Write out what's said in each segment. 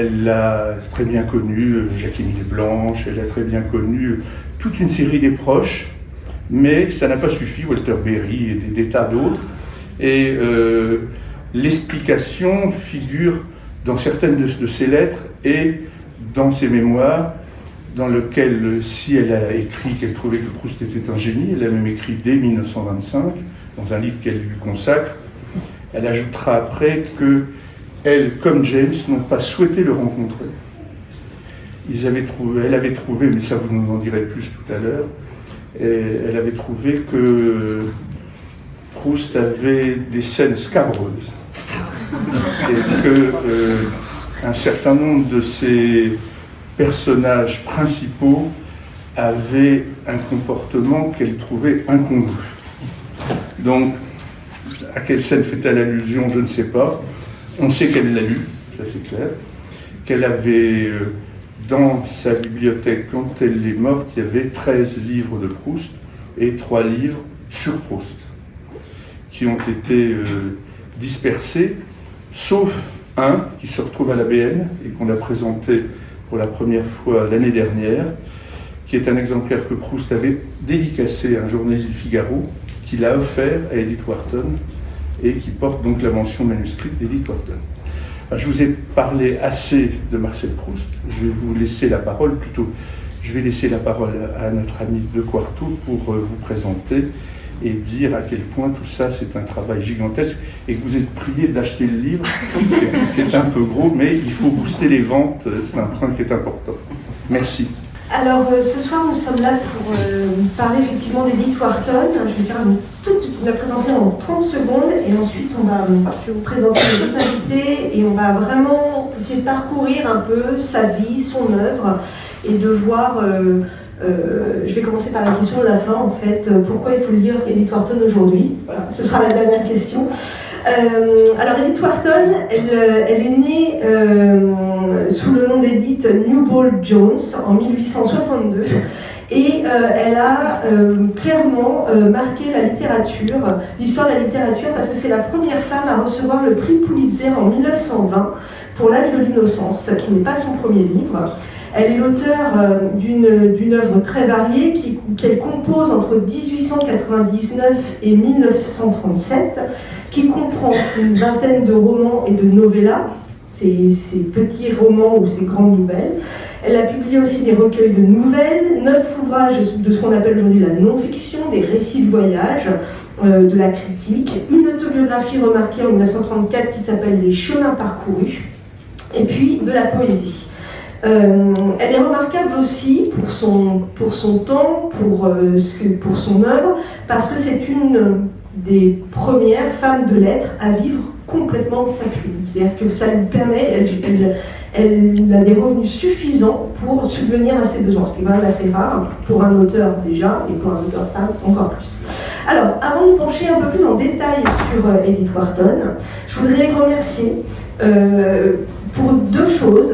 Elle a très bien connu Jacques-Émile Blanche, elle a très bien connu toute une série des proches, mais ça n'a pas suffi, Walter Berry et des tas d'autres. Et l'explication figure dans certaines de ses lettres et dans ses mémoires, dans lesquelles, si elle a écrit qu'elle trouvait que Proust était un génie, elle a même écrit dès 1925, dans un livre qu'elle lui consacre. Elle ajoutera après que elle, comme James, n'ont pas souhaité le rencontrer. Elle avait trouvé, mais ça vous nous en direz plus tout à l'heure, elle avait trouvé que Proust avait des scènes scabreuses et que un certain nombre de ses personnages principaux avaient un comportement qu'elle trouvait incongru. Donc, à quelle scène fait-elle allusion, je ne sais pas. On sait qu'elle l'a lu, ça c'est clair, qu'elle avait dans sa bibliothèque, quand elle est morte, il y avait 13 livres de Proust et 3 livres sur Proust, qui ont été dispersés, sauf un qui se retrouve à la BN et qu'on a présenté pour la première fois l'année dernière, qui est un exemplaire que Proust avait dédicacé à un journaliste du Figaro, qu'il a offert à Edith Wharton, et qui porte donc la mention manuscrite d'Edith Wharton. Je vous ai parlé assez de Marcel Proust, je vais vous laisser la parole, je vais laisser la parole à notre ami de Quarto pour vous présenter et dire à quel point tout ça c'est un travail gigantesque et que vous êtes prié d'acheter le livre, qui est un peu gros, mais il faut booster les ventes, c'est un point qui est important. Merci. Alors ce soir nous sommes là pour parler effectivement d'Edith Wharton. Je vais faire la présenter en 30 secondes et ensuite je vais vous présenter les autres invités et on va vraiment essayer de parcourir un peu sa vie, son œuvre et de voir, je vais commencer par la question de la fin en fait, pourquoi il faut lire Edith Wharton aujourd'hui. Voilà, ce sera la dernière question. Alors Edith Wharton, elle est née sous le nom d'Edith Newbold Jones en 1862 et elle a clairement marqué la littérature, l'histoire de la littérature parce que c'est la première femme à recevoir le prix Pulitzer en 1920 pour L'âge de l'innocence, qui n'est pas son premier livre. Elle est l'auteure d'une œuvre très variée qu'elle compose entre 1899 et 1937, qui comprend une vingtaine de romans et de novellas, ces petits romans ou ces grandes nouvelles. Elle a publié aussi des recueils de nouvelles, 9 ouvrages de ce qu'on appelle aujourd'hui la non-fiction, des récits de voyage, de la critique, une autobiographie remarquée en 1934 qui s'appelle Les chemins parcourus, et puis de la poésie. Elle est remarquable aussi pour son temps, pour son œuvre, parce que c'est une des premières femmes de lettres à vivre complètement de sa plume. C'est-à-dire que ça lui permet, elle a des revenus suffisants pour subvenir à ses besoins, ce qui est quand même assez rare pour un auteur déjà, et pour un auteur femme encore plus. Alors, avant de nous pencher un peu plus en détail sur Edith Wharton, je voudrais remercier pour 2 choses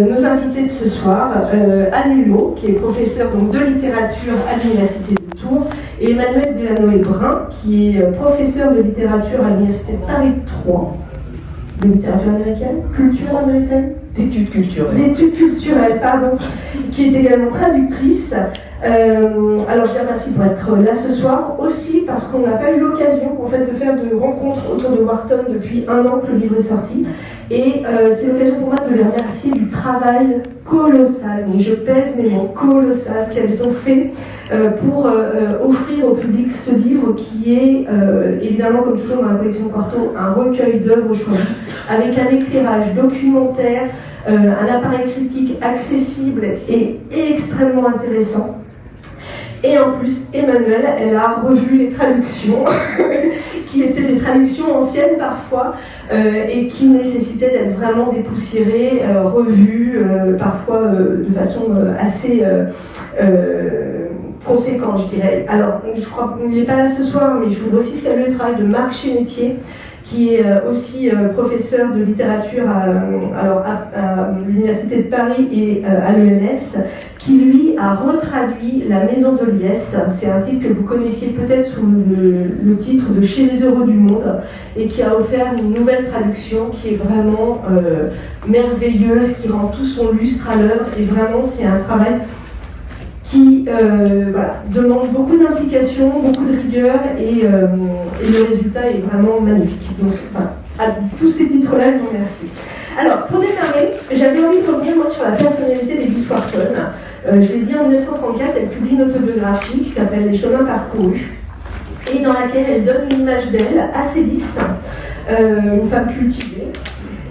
nos invités de ce soir, Anne Hulot, qui est professeure donc, de littérature à l'Université de Tours, et Emmanuel Delanoë-Brun, qui est professeur de littérature à l'Université de Paris 3, de littérature américaine, culture américaine, d'études culturelles, pardon, qui est également traductrice. Alors je les remercie pour être là ce soir, aussi parce qu'on n'a pas eu l'occasion en fait, de faire de rencontres autour de Wharton depuis 1 an que le livre est sorti. Et c'est l'occasion pour moi de les remercier du travail colossal, mais je pèse mes mots, colossal qu'elles ont fait pour offrir au public ce livre qui est évidemment, comme toujours dans la collection Quarto, un recueil d'œuvres choisies avec un éclairage documentaire, un appareil critique accessible et extrêmement intéressant. Et en plus, Emmanuelle, elle a revu les traductions, qui étaient des traductions anciennes parfois, et qui nécessitaient d'être vraiment dépoussiérées, revues, parfois de façon assez conséquente, je dirais. Alors, je crois qu'il n'est pas là ce soir, mais je voudrais aussi saluer le travail de Marc Chémétier, qui est aussi professeur de littérature à l'Université de Paris et à l'ENS, qui lui a retraduit La Maison de Liesse. C'est un titre que vous connaissiez peut-être sous le titre de Chez les heureux du monde, et qui a offert une nouvelle traduction qui est vraiment merveilleuse, qui rend tout son lustre à l'œuvre, et vraiment c'est un travail qui demande beaucoup d'implication, beaucoup de rigueur, et le résultat est vraiment magnifique. Donc, à tous ces titres-là, je vous remercie. Alors, pour démarrer, j'avais envie de revenir moi, sur la personnalité d'Edith Wharton. Je l'ai dit, en 1934, elle publie une autobiographie qui s'appelle Les chemins parcourus, et dans laquelle elle donne une image d'elle assez lisse, une femme cultivée.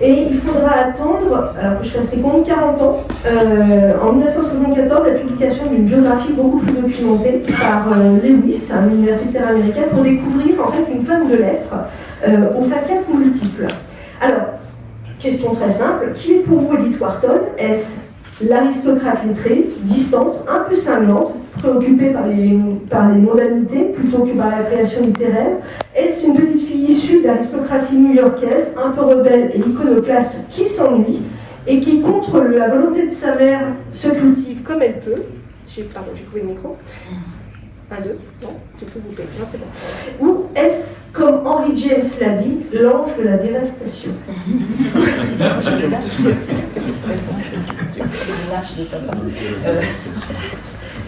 Et il faudra attendre, alors que je fasse les comptes, 40 ans, en 1974, la publication d'une biographie beaucoup plus documentée par Lewis, un universitaire américain, pour découvrir en fait une femme de lettres aux facettes multiples. Alors, question très simple, qui est pour vous Edith Wharton? Est-ce l'aristocrate lettrée, distante, un peu cinglante, préoccupée par les mondanités plutôt que par la création littéraire? Est-ce une petite fille issue de l'aristocratie new-yorkaise, un peu rebelle et iconoclaste, qui s'ennuie et qui, contre la volonté de sa mère, se cultive comme elle peut? Pardon, j'ai coupé le micro. 1, 2, non, j'ai tout coupé, non c'est bon. Ou est-ce, comme Henry James l'a dit, l'ange de la dévastation?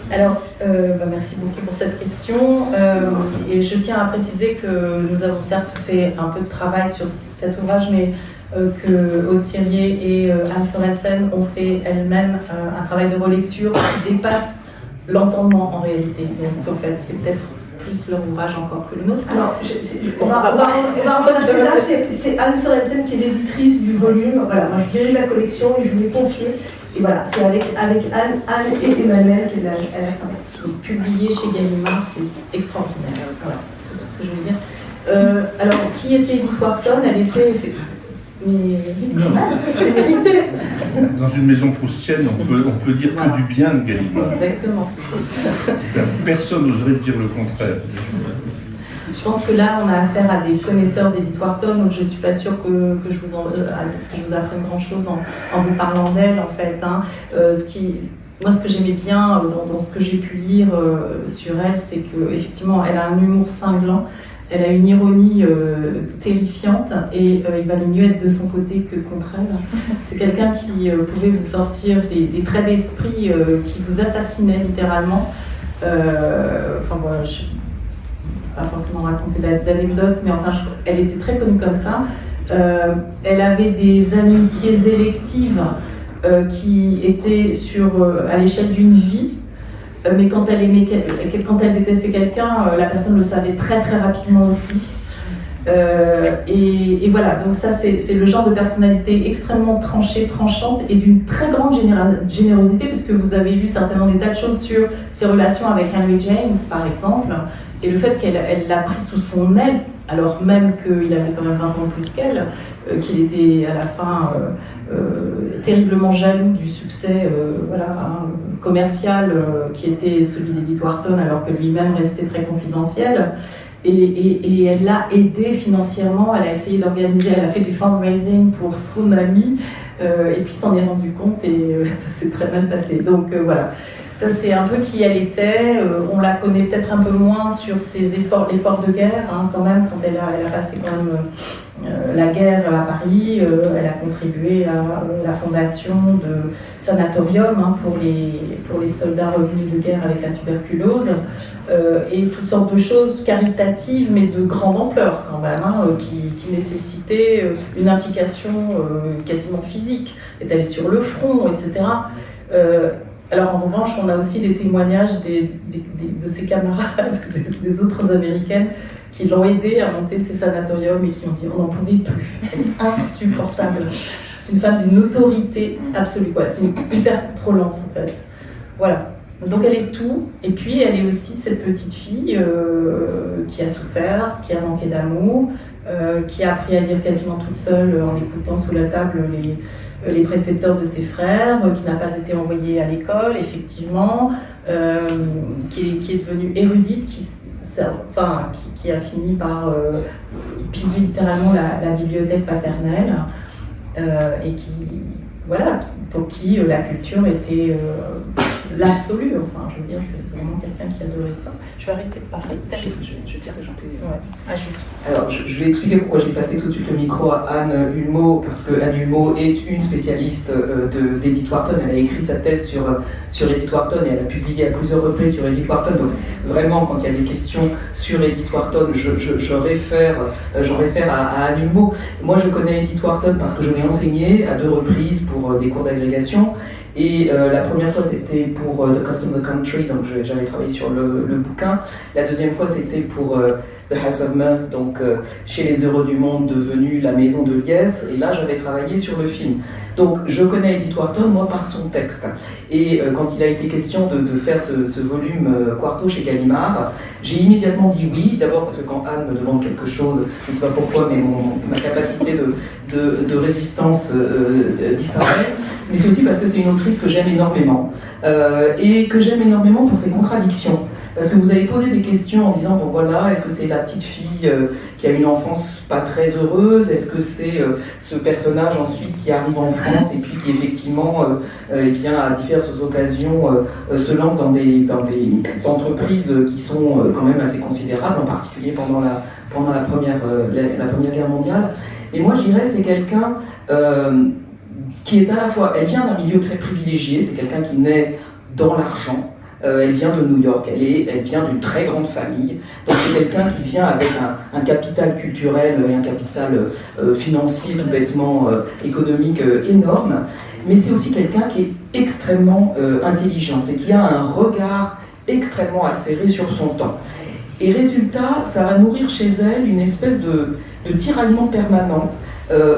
Alors, merci beaucoup pour cette question. Et je tiens à préciser que nous avons certes fait un peu de travail sur cet ouvrage, mais que Aude Sirier et Anne Sorensen ont fait elles-mêmes un travail de relecture qui dépasse l'entendement en réalité. Donc en fait, c'est peut-être plus leur ouvrage encore que le nôtre. Alors, on va repasser là, c'est Anne Sorensen qui est l'éditrice du volume. Voilà, moi je dirige la collection et je lui ai confié. Et voilà, c'est avec Anne et Emmanuel qu'elle a travaillé. Publié chez Gallimard, c'est extraordinaire. Voilà, c'est tout ce que je veux dire. Alors, qui était Edith Wharton? Elle était... Mais c'est vérité. Dans une maison proustienne, on peut dire que du bien de Gallimard. Exactement. Personne n'oserait dire le contraire. Je pense que là, on a affaire à des connaisseurs d'Edith Wharton, donc je ne suis pas sûre que je vous apprenne grand-chose en vous parlant d'elle, en fait. Hein. Moi, ce que j'aimais bien dans ce que j'ai pu lire sur elle, c'est qu'effectivement, elle a un humour cinglant. Elle a une ironie terrifiante et il valait mieux être de son côté que contre elle. C'est quelqu'un qui pouvait vous sortir des traits d'esprit qui vous assassinaient littéralement. Enfin, voilà, je ne vais pas forcément raconter d'anecdotes, mais enfin, elle était très connue comme ça. Elle avait des amitiés électives qui étaient à l'échelle d'une vie. Mais quand elle détestait quelqu'un, la personne le savait très très rapidement aussi. Et voilà, donc ça c'est le genre de personnalité extrêmement tranchante et d'une très grande générosité, parce que vous avez lu certainement des tas de choses sur ses relations avec Henry James par exemple, et le fait qu'elle l'a pris sous son aile, alors même qu'il avait quand même 20 ans de plus qu'elle, qu'il était à la fin terriblement jaloux du succès commercial qui était celui d'Edith Wharton, alors que lui-même restait très confidentiel. Et elle l'a aidé financièrement, elle a essayé d'organiser, elle a fait du fundraising pour son ami, et puis s'en est rendu compte et ça s'est très mal passé. Donc voilà, ça c'est un peu qui elle était. On la connaît peut-être un peu moins sur l'effort de guerre, hein, quand même, quand elle a passé quand même la guerre à Paris. Elle a contribué à la fondation de sanatorium, hein, pour les soldats revenus de guerre avec la tuberculose. Et toutes sortes de choses caritatives, mais de grande ampleur quand même, hein, qui nécessitaient une implication quasiment physique, est allée sur le front, etc. Alors en revanche, on a aussi des témoignages de ses camarades, des autres américaines, qui l'ont aidé à monter ces sanatoriums et qui ont dit on n'en pouvait plus, elle est insupportable. C'est une femme d'une autorité absolue, quoi. C'est hyper contrôlante en fait. Voilà. Donc elle est tout, et puis elle est aussi cette petite fille qui a souffert, qui a manqué d'amour, qui a appris à lire quasiment toute seule en écoutant sous la table les précepteurs de ses frères, qui n'a pas été envoyée à l'école, effectivement, qui est devenue érudite, qui a fini par piller littéralement la bibliothèque paternelle, et pour qui la culture était l'absolu. Enfin, je veux dire, c'est vraiment quelqu'un qui adorait ça. Je vais arrêter de parler. Je vais rajouter. Ouais, ajoute. Alors, je vais expliquer pourquoi j'ai passé tout de suite le micro à Anne Hulmeau, parce que Anne Hulmeau est une spécialiste d'Edith Wharton. Elle a écrit sa thèse sur Edith Wharton et elle a publié à plusieurs reprises sur Edith Wharton. Donc, vraiment, quand il y a des questions sur Edith Wharton, j'en réfère à Anne Hulmeau. Moi, je connais Edith Wharton parce que je l'ai enseignée à 2 reprises pour des cours d'agrégation. Et la première fois, c'était pour The Cost of the Country, donc j'avais travaillé sur le bouquin. La deuxième fois, c'était pour The House of Mirth, donc chez les Heureux du Monde, devenu La Maison de Liesse. Et là, j'avais travaillé sur le film. Donc, je connais Edith Wharton, moi, par son texte. Et quand il a été question de faire ce volume quarto chez Gallimard, j'ai immédiatement dit oui. D'abord parce que quand Anne me demande quelque chose, je ne sais pas pourquoi, mais ma capacité de résistance disparaît. Mais c'est aussi parce que c'est une autrice que j'aime énormément. Et que j'aime énormément pour ses contradictions. Parce que vous avez posé des questions en disant, bon voilà, est-ce que c'est la petite fille qui a une enfance pas très heureuse? Est-ce que c'est ce personnage ensuite qui arrive en France et puis qui effectivement, eh bien, à diverses occasions, se lance dans des entreprises qui sont quand même assez considérables, en particulier pendant la Première Guerre mondiale. Et moi, je dirais, c'est quelqu'un qui est à la fois, elle vient d'un milieu très privilégié, c'est quelqu'un qui naît dans l'argent. Elle vient de New York, elle vient d'une très grande famille, donc c'est quelqu'un qui vient avec un capital culturel et un capital financier, tout bêtement économique énorme, mais c'est aussi quelqu'un qui est extrêmement intelligente et qui a un regard extrêmement acéré sur son temps. Et résultat, ça va nourrir chez elle une espèce de tiraillement permanent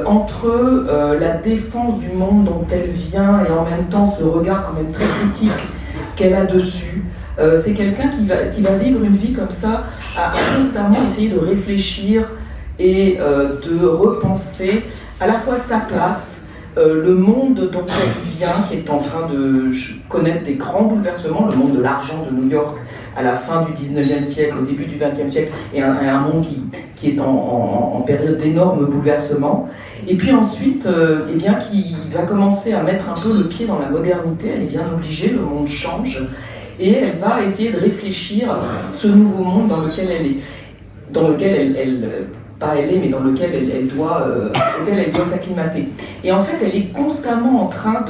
entre la défense du monde dont elle vient et en même temps ce regard quand même très critique qu'elle a dessus. C'est quelqu'un qui va vivre une vie comme ça, à constamment essayer de réfléchir et de repenser à la fois sa place, le monde dont elle vient, qui est en train de connaître des grands bouleversements, le monde de l'argent de New York à la fin du 19e siècle, au début du 20e siècle, et un monde qui est en période d'énormes bouleversements. Et puis ensuite, eh bien, qui va commencer à mettre un peu le pied dans la modernité, elle est bien obligée, le monde change, et elle va essayer de réfléchir ce nouveau monde dans lequel elle est, dans lequel mais dans lequel elle doit s'acclimater. Et en fait, elle est constamment en train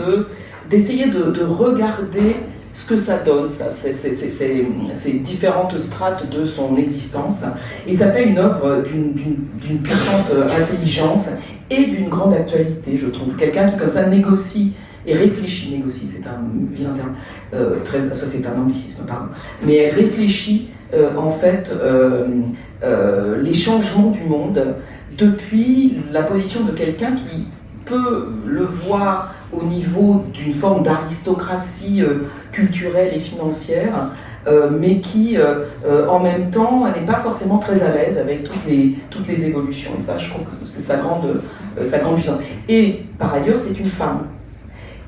d'essayer de regarder ce que ça donne, ces différentes strates de son existence. Et ça fait une œuvre d'une puissante intelligence et d'une grande actualité, je trouve. Quelqu'un qui, comme ça, négocie et réfléchit. Négocie, c'est un vilain terme. Ça, c'est un anglicisme, pardon. Mais elle réfléchit, en fait, les changements du monde depuis la position de quelqu'un qui peut le voir au niveau d'une forme d'aristocratie culturelle et financière, mais qui, en même temps, n'est pas forcément très à l'aise avec toutes les évolutions. Et ça, je trouve que c'est sa grande puissance. Et, par ailleurs, c'est une femme.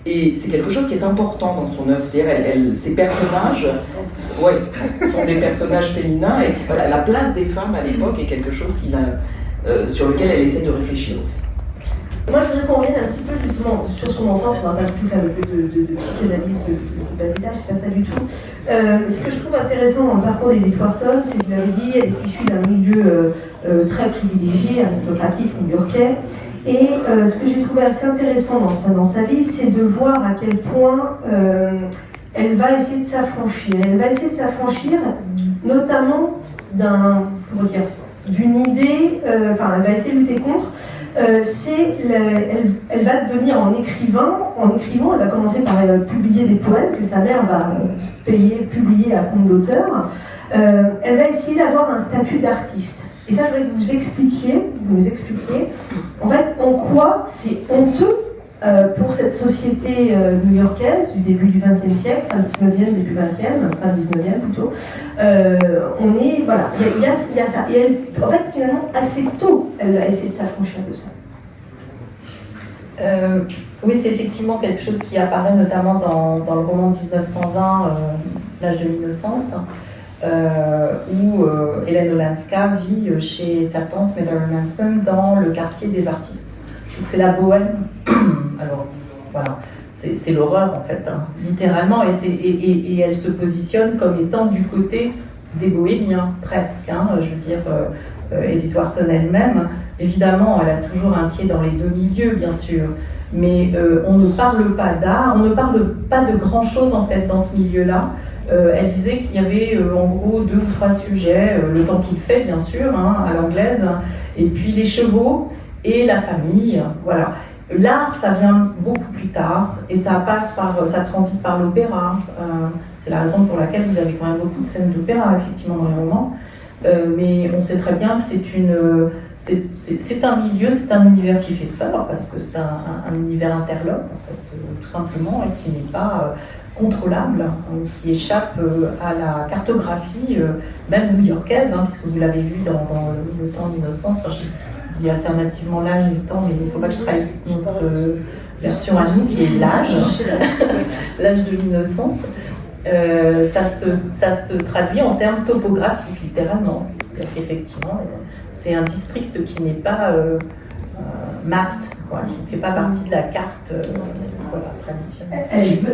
Et c'est quelque chose qui est important dans son œuvre. C'est-à-dire, ces personnages sont des personnages féminins. Et voilà, la place des femmes à l'époque est quelque chose sur lequel elle essaie de réfléchir aussi. Moi, je voudrais qu'on revienne un petit peu justement sur son enfance. On va pas du tout faire de psychanalyse de bas étage, c'est pas ça du tout. Ce que je trouve intéressant dans le parcours d'Edith Wharton, c'est que vous l'avez dit, elle est issue d'un milieu très privilégié, aristocratique, new-yorkais. Et ce que j'ai trouvé assez intéressant dans sa vie, c'est de voir à quel point elle va essayer de s'affranchir. Elle va essayer de s'affranchir notamment d'une idée, elle va essayer de lutter contre. Elle va devenir en écrivant, elle va commencer par publier des poèmes que sa mère va publier à compte d'auteur. Elle va essayer d'avoir un statut d'artiste. Et ça, je voudrais que vous nous expliquiez, en fait, en quoi c'est honteux pour cette société new-yorkaise du début du XXe siècle, fin 19e, début 20e, fin 19e plutôt. Il y a ça. Et elle, en fait, finalement, assez tôt, elle a essayé de s'affranchir de ça. Oui, c'est effectivement quelque chose qui apparaît notamment dans le roman de 1920, L'âge de l'innocence, où Hélène Olenska vit chez sa tante Madeline Manson dans le quartier des artistes. Donc c'est la bohème. Alors voilà, c'est l'horreur en fait, hein, littéralement, et elle se positionne comme étant du côté des bohémiens, presque, hein, je veux dire, Edith Wharton elle-même, évidemment, elle a toujours un pied dans les deux milieux, bien sûr, mais on ne parle pas d'art, on ne parle pas de grand-chose en fait dans ce milieu-là. Elle disait qu'il y avait en gros 2 ou 3 sujets, le temps qu'il fait, bien sûr, hein, à l'anglaise, et puis les chevaux et la famille, voilà. L'art, ça vient beaucoup plus tard, et ça transite par l'opéra. C'est la raison pour laquelle vous avez quand même beaucoup de scènes d'opéra, effectivement, dans les romans. Mais on sait très bien que c'est un milieu, c'est un univers qui fait peur, parce que c'est un univers interlope, en fait, tout simplement, et qui n'est pas contrôlable, qui échappe à la cartographie, même new-yorkaise, hein, puisque vous l'avez vu dans le temps de l'innocence. Enfin, je dis alternativement l'âge et le temps, mais il ne faut pas que je trahisse notre version à nous, qui est l'âge de l'innocence. Ça se traduit en termes topographiques, littéralement. Effectivement, c'est un district qui n'est pas mapped, quoi, qui ne fait pas partie de la carte traditionnelle.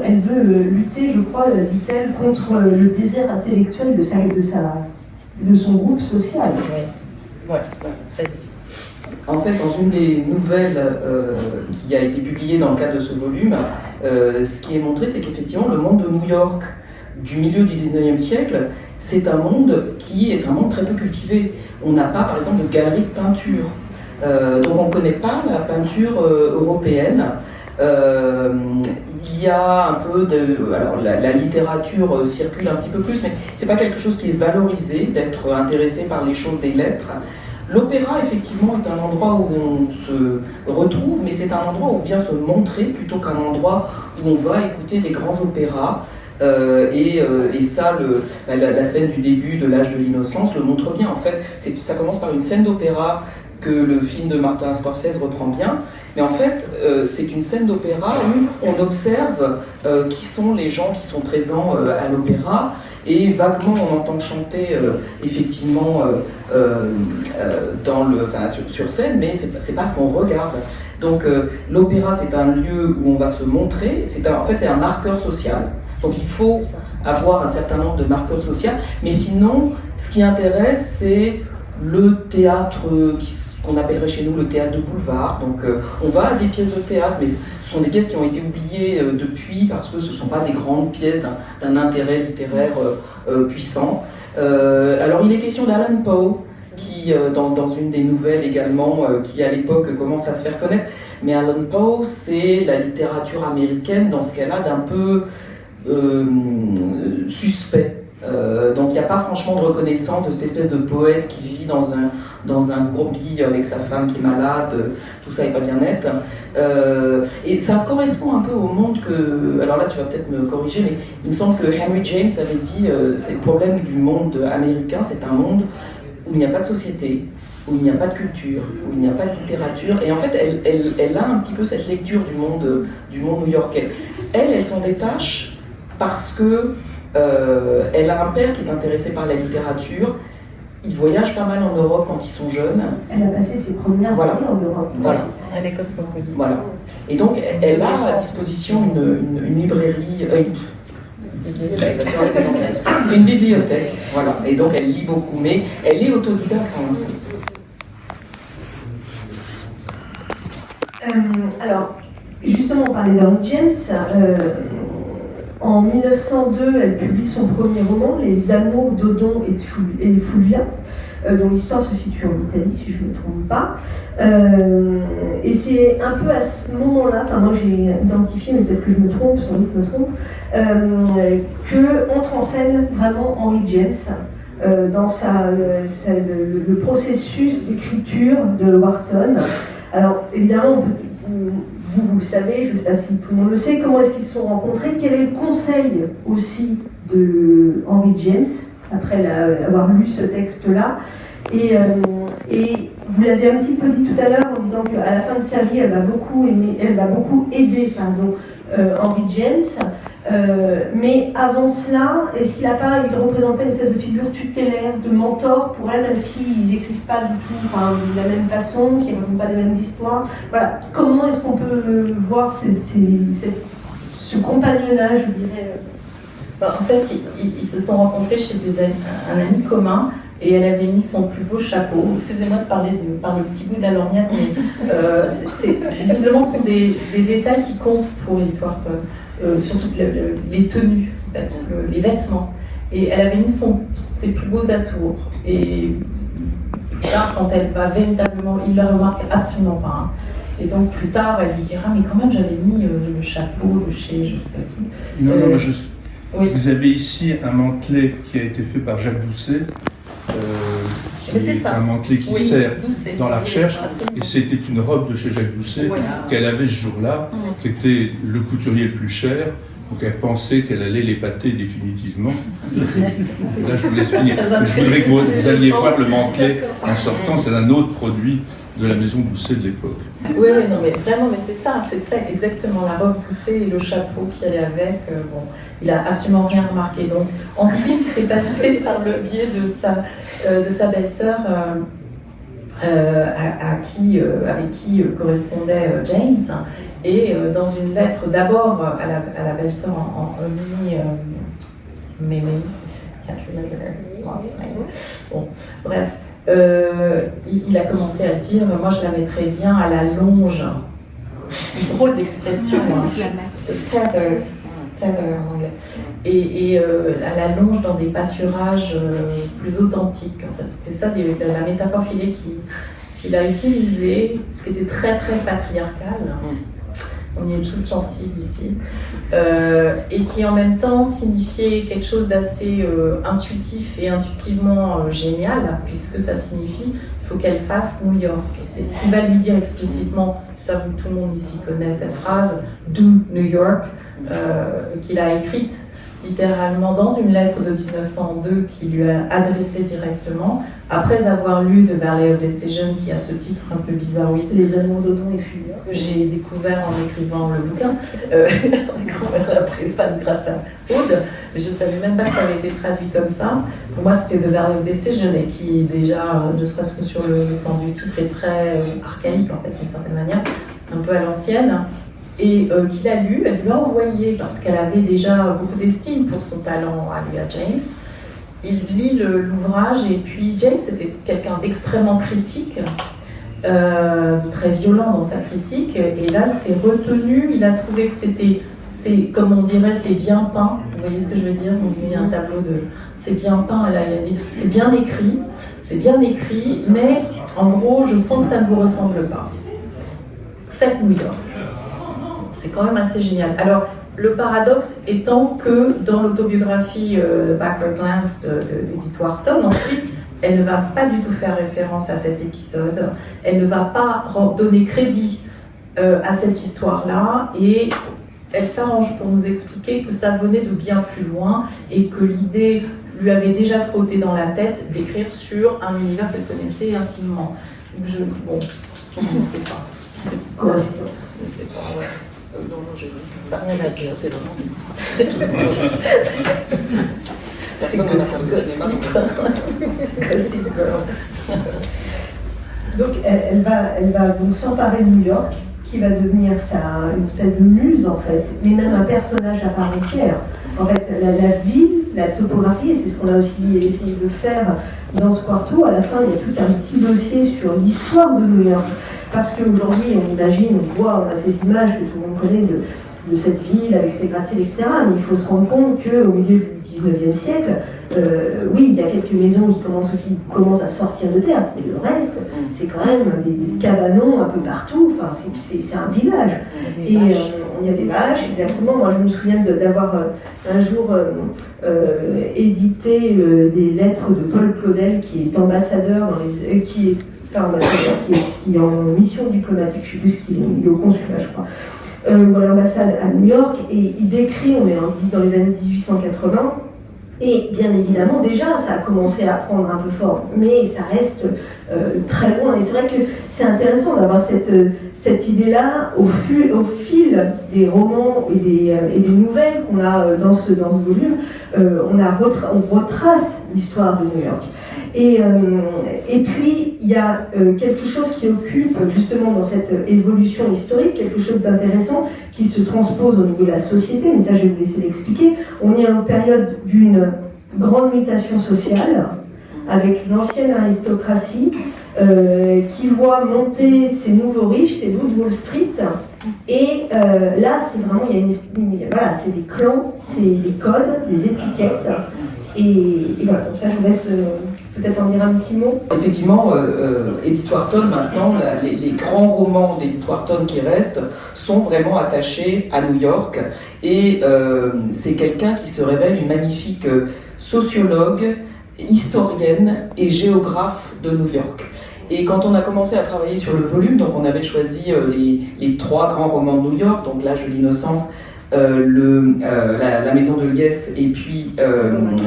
Elle veut lutter, je crois, dit-elle, contre le désert intellectuel de son groupe social. Oui, vas-y. En fait, dans une des nouvelles qui a été publiée dans le cadre de ce volume, ce qui est montré, c'est qu'effectivement, le monde de New York du milieu du 19e siècle, c'est un monde qui est un monde très peu cultivé. On n'a pas, par exemple, de galerie de peinture. Donc on ne connaît pas la peinture européenne. Il y a un peu de... Alors la littérature circule un petit peu plus, mais ce n'est pas quelque chose qui est valorisé, d'être intéressé par les choses des lettres. L'opéra, effectivement, est un endroit où on se retrouve, mais c'est un endroit où on vient se montrer plutôt qu'un endroit où on va écouter des grands opéras. Et ça, la scène du début de l'âge de l'innocence le montre bien. En fait, ça commence par une scène d'opéra que le film de Martin Scorsese reprend bien. Mais en fait, c'est une scène d'opéra où on observe qui sont les gens qui sont présents à l'opéra. Et vaguement, on entend chanter effectivement sur scène, mais c'est pas ce qu'on regarde. Donc l'opéra, c'est un lieu où on va se montrer. En fait, c'est un marqueur social. Donc il faut avoir un certain nombre de marqueurs sociaux. Mais sinon, ce qui intéresse, c'est le théâtre qu'on appellerait chez nous le théâtre de boulevard. Donc on va à des pièces de théâtre, mais ce sont des pièces qui ont été oubliées depuis parce que ce ne sont pas des grandes pièces d'un intérêt littéraire puissant. Alors il est question d'Alan Poe, qui dans une des nouvelles également, qui à l'époque commence à se faire connaître. Mais Alan Poe, c'est la littérature américaine dans ce qu'elle a d'un peu suspect. Donc il n'y a pas franchement de reconnaissance de cette espèce de poète qui vit dans un gourbi avec sa femme qui est malade, tout ça n'est pas bien net. Et ça correspond un peu au monde que... Alors là tu vas peut-être me corriger, mais il me semble que Henry James avait dit c'est le problème du monde américain, c'est un monde où il n'y a pas de société, où il n'y a pas de culture, où il n'y a pas de littérature. Et en fait elle a un petit peu cette lecture du monde new-yorkais. Elle s'en détache parce que elle a un père qui est intéressé par la littérature. Ils voyagent pas mal en Europe quand ils sont jeunes. Elle a passé ses premières années en Europe. Voilà. Elle est cosmopolite. Voilà. Et donc elle a à disposition une librairie, une bibliothèque. Voilà. Et donc elle lit beaucoup, mais elle est autodidacte en un sens. Alors, justement, on parlait d'Henry James. En 1902, elle publie son premier roman, Les Amours d'Odon et Fulvia, dont l'histoire se situe en Italie, si je ne me trompe pas. Et c'est un peu à ce moment-là, enfin moi j'ai identifié, mais peut-être que je me trompe, sans doute je me trompe, qu'entre en scène vraiment Henry James dans le processus d'écriture de Wharton. Alors évidemment, on peut... Vous le savez, je ne sais pas si tout le monde le sait, comment est-ce qu'ils se sont rencontrés, quel est le conseil aussi de Henry James, après avoir lu ce texte-là. Et vous l'avez un petit peu dit tout à l'heure en disant qu'à la fin de sa vie, elle va beaucoup aider Henry James. Mais avant cela, est-ce qu'il représentait une espèce de figure tutélaire, de mentor pour elle, même s'ils n'écrivent pas du tout de la même façon, qu'ils ne racontent pas les mêmes histoires? Voilà. Comment est-ce qu'on peut voir cette ce compagnonnage, je dirais. En fait, ils se sont rencontrés chez un ami commun et elle avait mis son plus beau chapeau. Excusez-moi de parler par le petit bout de la lorgnette, mais visiblement ce sont des détails qui comptent pour Edith Wharton, surtout les tenues, en fait, les vêtements. Et elle avait mis ses plus beaux atours. Et plus tard, quand elle va véritablement, il ne le remarque absolument pas. Hein. Et donc plus tard, elle lui dira, mais quand même, j'avais mis le chapeau de chez je ne sais pas qui. Non, oui. Vous avez ici un mantelet qui a été fait par Jacques Doucet, qui est un mantelet qui sert Doucet, dans la recherche, absolument. et c'était une robe de chez Jacques Doucet qu'elle avait ce jour-là, qui était le couturier le plus cher, donc elle pensait qu'elle allait l'épater définitivement. Là, je vous laisse finir. Je voudrais que vous alliez voir le mantelet en sortant, c'est un autre produit de la maison Doucet de l'époque. Oui, non, mais vraiment, mais c'est ça exactement, la robe Doucet et le chapeau qui allait avec. Bon, il n'a absolument rien remarqué. Donc, ensuite, c'est passé par le biais de sa belle-sœur, avec qui correspondait James. Et dans une lettre, d'abord à la belle-sœur en Mémé, bon, bref. Il a commencé à dire, moi je la mettrais bien à la longe. C'est une drôle d'expression, hein. Tether en anglais. Et à la longe dans des pâturages plus authentiques. En fait, c'était ça la métaphore filée qu'il a utilisée, ce qui était très très patriarcal. On y est tous sensibles ici, et qui en même temps signifiait quelque chose d'assez intuitif et intuitivement génial, puisque ça signifie qu'il faut qu'elle fasse New York. Et c'est ce qu'il va lui dire explicitement, ça tout le monde ici connaît cette phrase, Do New York, qu'il a écrite littéralement dans une lettre de 1902 qu'il lui a adressée directement, après avoir lu The Valley of Decision, qui a ce titre un peu bizarroïde, Les amours d'Odon et Fuller, que j'ai découvert en écrivant le bouquin, en découvrant la préface grâce à Aude, mais je ne savais même pas que ça avait été traduit comme ça. Pour moi, c'était The Valley of Decision, et qui déjà, ne serait-ce que sur le plan du titre, est très archaïque en fait, d'une certaine manière, un peu à l'ancienne. Et qu'il a lu, elle lui a envoyé, parce qu'elle avait déjà beaucoup d'estime pour son talent à lui, à James. Il lit l'ouvrage, et puis James était quelqu'un d'extrêmement critique, très violent dans sa critique, et là il s'est retenu, il a trouvé que c'est comme on dirait, c'est bien peint, vous voyez ce que je veux dire, il y a un tableau de, c'est bien peint, là il a dit, c'est bien écrit, mais en gros je sens que ça ne vous ressemble pas. Faites New York. C'est quand même assez génial. Alors, le paradoxe étant que dans l'autobiographie Backward Glance d'Edith Wharton, ensuite, elle ne va pas du tout faire référence à cet épisode, elle ne va pas donner crédit à cette histoire-là, et elle s'arrange pour nous expliquer que ça venait de bien plus loin et que l'idée lui avait déjà trotté dans la tête d'écrire sur un univers qu'elle connaissait intimement. Je ne sais pas. Coïncidence. Je ne sais pas, ouais. Non, j'ai rien à dire, c'est vraiment. Personne n'en a parlé au cinéma. Gossip Girl. Donc elle va donc s'emparer de New York, qui va devenir une espèce de muse en fait, mais même un personnage à part entière. En fait, la ville, la topographie, et c'est ce qu'on a aussi essayé de faire dans ce quarto, à la fin il y a tout un petit dossier sur l'histoire de New York. Parce qu'aujourd'hui, on imagine, on a ces images que tout le monde connaît de cette ville avec ses gratte-ciels, etc. Mais il faut se rendre compte qu'au milieu du 19e siècle, oui, il y a quelques maisons qui commencent à sortir de terre, mais le reste, c'est quand même des cabanons un peu partout, enfin, c'est un village. Et il y a des vaches, exactement. Moi, je me souviens d'avoir un jour édité des lettres de Paul Claudel, qui est ambassadeur qui est en mission diplomatique, je ne sais plus ce qu'il est au consulat, je crois, dans l'ambassade à New York, et il décrit, on est dans les années 1880, et bien évidemment, déjà, ça a commencé à prendre un peu forme, mais ça reste très loin, et c'est vrai que c'est intéressant d'avoir cette idée-là au fil des romans et des nouvelles qu'on a dans ce volume, on retrace l'histoire de New York. Et puis, il y a quelque chose qui occupe justement dans cette évolution historique, quelque chose d'intéressant qui se transpose au niveau de la société, mais ça je vais vous laisser l'expliquer. On est en période d'une grande mutation sociale, avec l'ancienne aristocratie qui voit monter ces nouveaux riches, ces loups de Wall Street. Et là, c'est vraiment, voilà, c'est des clans, c'est des codes, des étiquettes. Et voilà, donc ça, je vous laisse peut-être en dire un petit mot. Effectivement, Edith Wharton, maintenant, les grands romans d'Edith Wharton qui restent sont vraiment attachés à New York. Et c'est quelqu'un qui se révèle une magnifique sociologue, historienne et géographe de New York. Et quand on a commencé à travailler sur le volume, donc on avait choisi les 3 grands romans de New York, donc L'âge de l'innocence, la maison de Liesse et puis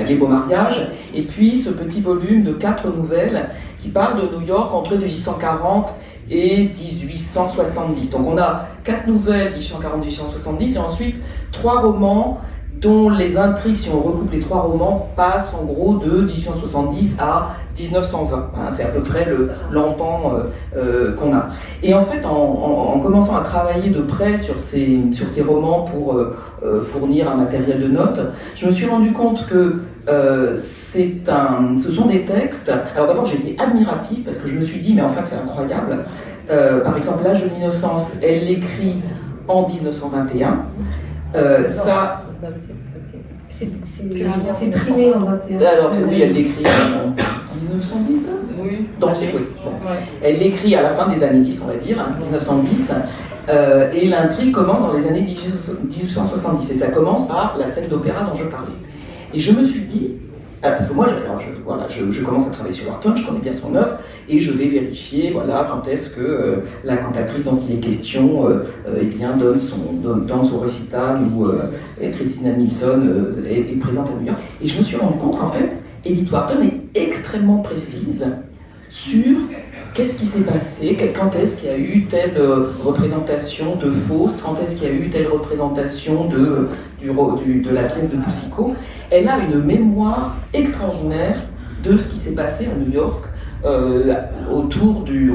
Les beaux mariages, et puis ce petit volume de 4 nouvelles qui parlent de New York entre 1840 et 1870. Donc on a 4 nouvelles 1840-1870 et ensuite 3 romans dont les intrigues, si on recoupe les 3 romans, passent en gros de 1870 à 1920. C'est à peu près l'empan qu'on a. Et en fait, en commençant à travailler de près sur ces romans pour fournir un matériel de notes, je me suis rendu compte que ce sont des textes. Alors d'abord, j'ai été admirative parce que je me suis dit, mais en fait, c'est incroyable. Par exemple, L'âge de l'innocence, elle l'écrit en 1921. C'est primé en 21. Alors oui, elle l'écrit en 1919. Oui. Donc oui. Bon. Elle l'écrit à la fin des années 10, on va dire, 1910. Et l'intrigue commence dans les années 1870. Et ça commence par la scène d'opéra dont je parlais. Et je me suis dit, parce que moi, je commence à travailler sur Wharton, je connais bien son œuvre, et je vais vérifier quand est-ce que la cantatrice dont il est question donne son récital, où Christina Nilsson est présente à New York. Et je me suis rendu compte qu'en fait, Edith Wharton est extrêmement précise sur qu'est-ce qui s'est passé, quand est-ce qu'il y a eu telle représentation de Faust, quand est-ce qu'il y a eu telle représentation de la pièce de Boucicaut. Elle a une mémoire extraordinaire de ce qui s'est passé à New York au tournant du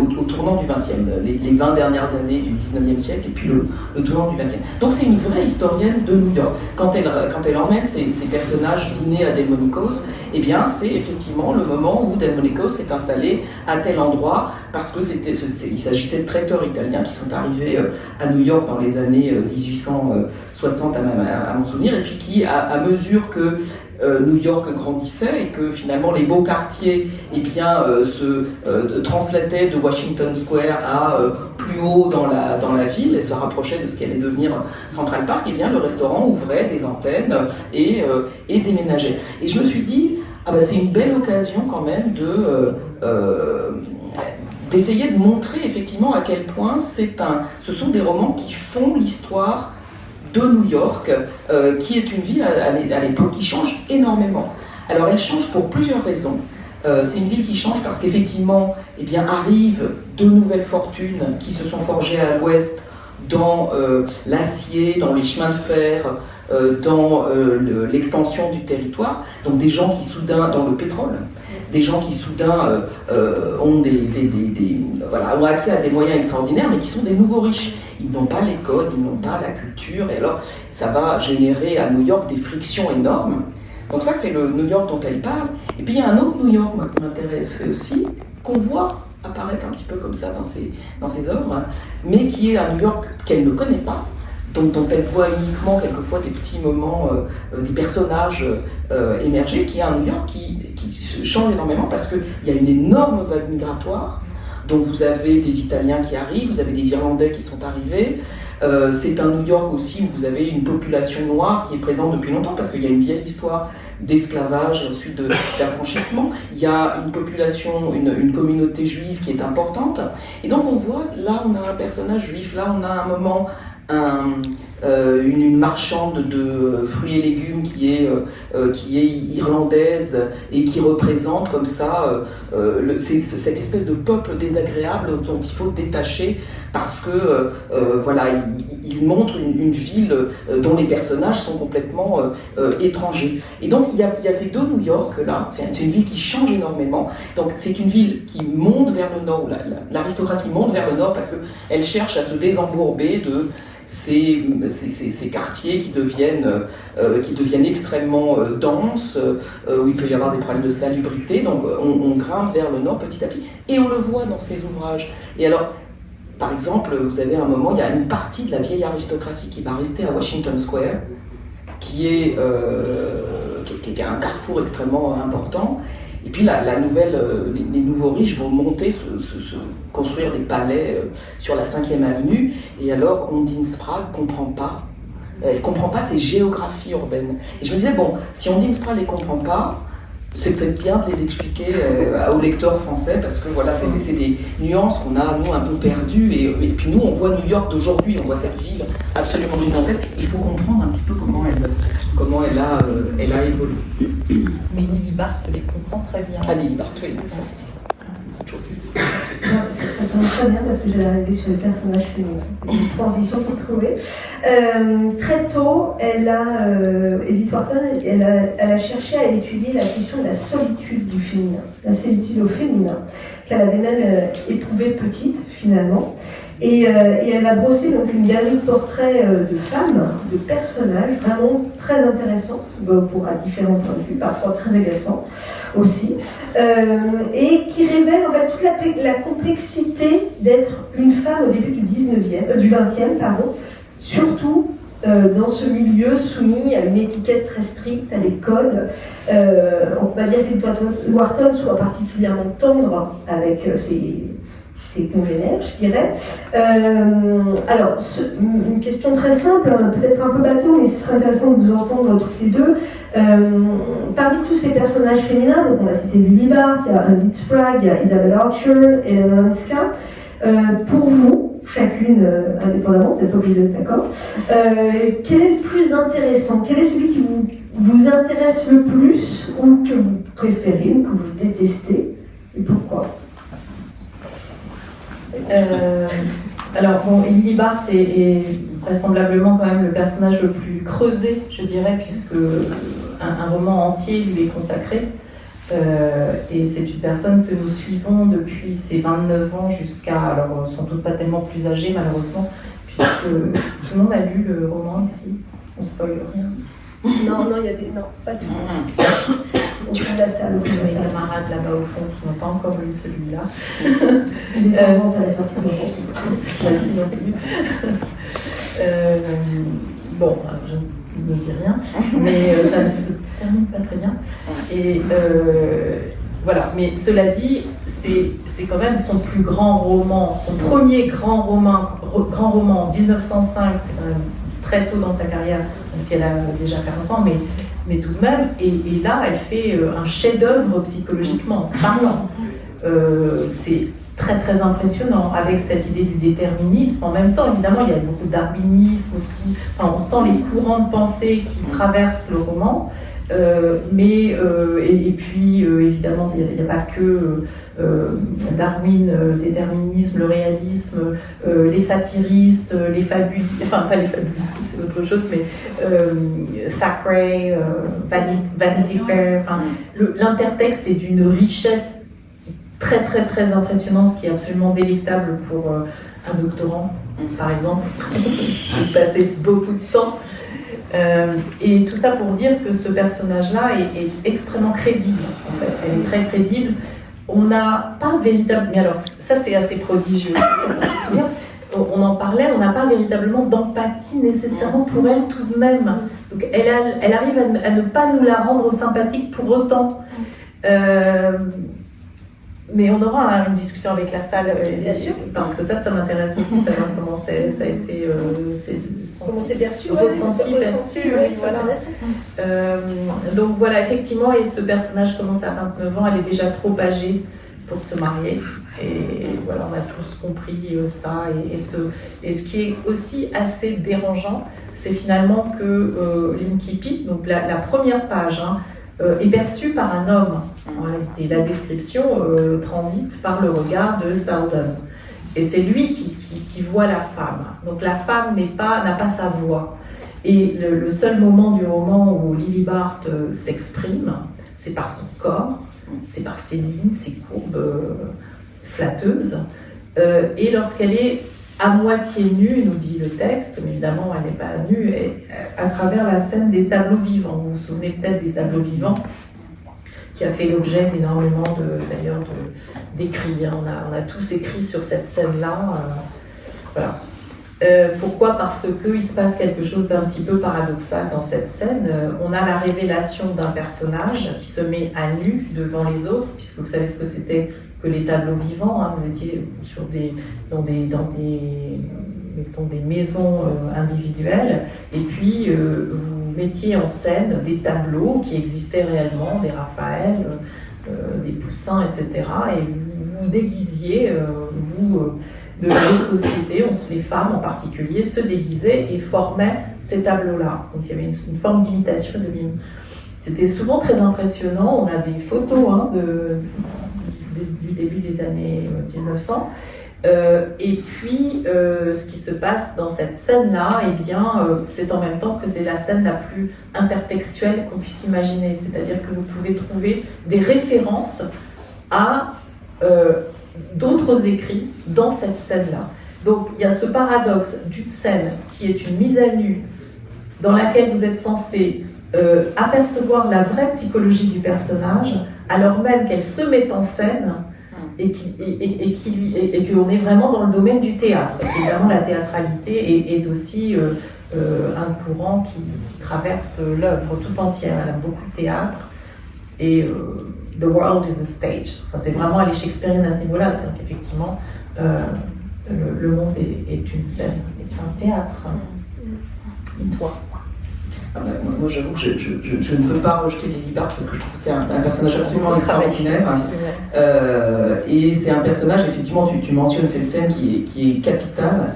XXe, les 20 dernières années du XIXe siècle et puis le tournant du XXe. Donc c'est une vraie historienne de New York. Quand elle emmène ses personnages dîner à Delmonico's, eh bien c'est effectivement le moment où Delmonico's s'est installé à tel endroit parce que il s'agissait de traiteurs italiens qui sont arrivés à New York dans les années 1860 à mon souvenir, et puis qui, à mesure que New York grandissait et que finalement les beaux quartiers se translataient de Washington Square à plus haut dans la ville et se rapprochaient de ce qui allait devenir Central Park, et bien le restaurant ouvrait des antennes et déménageait. Et je me suis dit, c'est une belle occasion quand même d'essayer de montrer effectivement à quel point ce sont des romans qui font l'histoire de New York, qui est une ville à l'époque qui change énormément. Alors elle change pour plusieurs raisons. C'est une ville qui change parce qu'effectivement, arrivent de nouvelles fortunes qui se sont forgées à l'ouest dans l'acier, dans les chemins de fer, dans l'expansion du territoire. Donc des gens qui soudain, dans le pétrole, des gens qui soudain ont ont accès à des moyens extraordinaires, mais qui sont des nouveaux riches. Ils n'ont pas les codes, ils n'ont pas la culture, et alors ça va générer à New York des frictions énormes. Donc ça, c'est le New York dont elle parle. Et puis il y a un autre New York, moi, qui m'intéresse aussi, qu'on voit apparaître un petit peu comme ça dans ses œuvres, mais qui est un New York qu'elle ne connaît pas, dont elle voit uniquement quelquefois des petits moments, des personnages émerger, qui est un New York qui change énormément parce qu'il y a une énorme vague migratoire. Donc vous avez des Italiens qui arrivent, vous avez des Irlandais qui sont arrivés. C'est un New York aussi où vous avez une population noire qui est présente depuis longtemps parce qu'il y a une vieille histoire d'esclavage et ensuite d'affranchissement. Il y a une population, une communauté juive qui est importante. Et donc on voit, là on a un personnage juif, là on a un moment, une marchande de fruits et légumes qui est irlandaise et qui représente comme ça cette espèce de peuple désagréable dont il faut se détacher parce que voilà, il montre une ville dont les personnages sont complètement étrangers. Et donc il y a ces deux New York là, c'est une ville qui change énormément. Donc c'est une ville qui monte vers le nord, où l'aristocratie monte vers le nord parce qu'elle cherche à se désembourber de ces quartiers qui deviennent extrêmement denses, où il peut y avoir des problèmes de salubrité. Donc on grimpe vers le nord petit à petit, et on le voit dans ses ouvrages. Et alors, par exemple, vous avez un moment, il y a une partie de la vieille aristocratie qui va rester à Washington Square, qui est un carrefour extrêmement important. Et puis les nouveaux riches vont monter, construire des palais sur la 5e avenue. Et alors, Ondine Sprague elle comprend pas ces géographies urbaines. Et je me disais, bon, si Ondine Sprague ne les comprend pas, c'est peut-être bien de les expliquer aux lecteurs français, parce que voilà, c'est des nuances qu'on a, nous, un peu perdues. Et puis nous, on voit New York d'aujourd'hui, on voit cette ville absolument gigantesque. Il faut comprendre un petit peu comment elle a évolué. Mais Lily Barthes les comprend très bien. Ah, Lily Barthes, oui, ça c'est autre chose. Non, ça tombe très bien parce que j'allais arriver sur les personnages féminins. Une transition pour trouver. Très tôt, Edith Wharton, elle a cherché à étudier la question de la solitude du féminin, la solitude au féminin, qu'elle avait même éprouvée petite finalement. Et elle va brosser donc une galerie de portraits de femmes, de personnages vraiment très intéressants, pour à différents points de vue, parfois très agaçants aussi, et qui révèlent en fait toute la complexité d'être une femme au début du 20e, surtout dans ce milieu soumis à une étiquette très stricte, à des codes. On va dire qu'Edith Wharton soit particulièrement tendre avec ses congénères, je dirais. Alors, une question très simple, peut-être un peu bateau, mais ce serait intéressant de vous entendre toutes les deux. Parmi tous ces personnages féminins, donc on a cité Lily Barthes, il y a Ondine Sprague, il y a Isabel Archer, Helena Hanska. Pour vous, chacune indépendamment, vous n'êtes pas obligé d'être d'accord, quel est le plus intéressant? Quel est celui qui vous intéresse le plus, ou que vous préférez, ou que vous détestez, et pourquoi? Alors bon, Lily Barthes est vraisemblablement quand même le personnage le plus creusé, je dirais, puisque un roman entier lui est consacré. Et c'est une personne que nous suivons depuis ses 29 ans jusqu'à, alors sans doute pas tellement plus âgée malheureusement, puisque tout le monde a lu le roman ici. On spoil rien. Non, il y a des... Non, pas tout le monde. Au fond de la salle. Mes camarades là-bas au fond qui n'ont pas encore lu celui-là. Il est en vente à la sortie de l'enfant. Bon, je ne dis rien, mais ça ne se termine pas très bien. Et voilà, mais cela dit, c'est quand même son plus grand roman, son premier grand roman en 1905, c'est quand même très tôt dans sa carrière, même si elle a déjà 40 ans, mais tout de même, et là, elle fait un chef-d'œuvre psychologiquement parlant. C'est très très impressionnant, avec cette idée du déterminisme. En même temps, évidemment, il y a beaucoup d'arbinisme aussi. Enfin, on sent les courants de pensée qui traversent le roman. Et puis, évidemment, il n'y a pas que Darwin, déterminisme, le réalisme, les satiristes, les fabulistes, enfin pas les fabulistes, c'est autre chose, mais Thackeray, Vanity Fair, enfin, l'intertexte est d'une richesse très très très impressionnante, ce qui est absolument délectable pour un doctorant, par exemple, qui passait beaucoup de temps. Et tout ça pour dire que ce personnage-là est extrêmement crédible, en fait. Elle est très crédible. On n'a pas véritablement... Mais alors, ça c'est assez prodigieux. On en parlait, on n'a pas véritablement d'empathie nécessairement pour elle tout de même. Donc elle arrive à ne pas nous la rendre sympathique pour autant. Mais on aura une discussion avec la salle, bien sûr, parce que ça m'intéresse aussi, savoir comment ça a été comment c'est perçu, ressenti, perçu, voilà. Donc voilà, effectivement, et ce personnage commence à 29 ans, elle est déjà trop âgée pour se marier. Et voilà, on a tous compris ça. Et ce qui est aussi assez dérangeant, c'est finalement que l'Inkipi, donc la première page, est perçue par un homme. En réalité, la description transite par le regard de Selden. Et c'est lui qui voit la femme. Donc la femme n'a pas sa voix. Et le seul moment du roman où Lily Barthes s'exprime, c'est par son corps, c'est par ses lignes, ses courbes flatteuses. Et lorsqu'elle est à moitié nue, nous dit le texte, mais évidemment elle n'est pas nue, et à travers la scène des tableaux vivants. Vous vous souvenez peut-être des tableaux vivants, qui a fait l'objet d'énormément d'écrits. On a tous écrit sur cette scène-là. Voilà. Pourquoi ? Parce qu'il se passe quelque chose d'un petit peu paradoxal dans cette scène. On a la révélation d'un personnage qui se met à nu devant les autres, puisque vous savez ce que c'était que les tableaux vivants. Vous étiez dans des maisons individuelles, et puis vous mettiez en scène des tableaux qui existaient réellement, des Raphaël, des Poussins, etc. Et vous vous déguisiez, de la haute société, les femmes en particulier, se déguisaient et formaient ces tableaux-là. Donc il y avait une forme d'imitation et de mime. C'était souvent très impressionnant. On a des photos du début des années 1900. Et puis, ce qui se passe dans cette scène-là, c'est en même temps que c'est la scène la plus intertextuelle qu'on puisse imaginer. C'est-à-dire que vous pouvez trouver des références à d'autres écrits dans cette scène-là. Donc, il y a ce paradoxe d'une scène qui est une mise à nu dans laquelle vous êtes censé apercevoir la vraie psychologie du personnage, alors même qu'elle se met en scène et qu'on est vraiment dans le domaine du théâtre. Parce qu'évidemment, la théâtralité est aussi un courant qui traverse l'œuvre tout entière. Elle aime beaucoup le théâtre. Et the world is a stage. Enfin, c'est vraiment elle est shakespearienne à ce niveau-là. C'est-à-dire qu'effectivement, le monde est une scène, est un théâtre. Et toi ? Moi, j'avoue que je ne peux pas rejeter Lily Barthes parce que je trouve que c'est un personnage absolument extraordinaire. Et c'est un personnage, effectivement, tu mentionnes cette scène qui est capitale.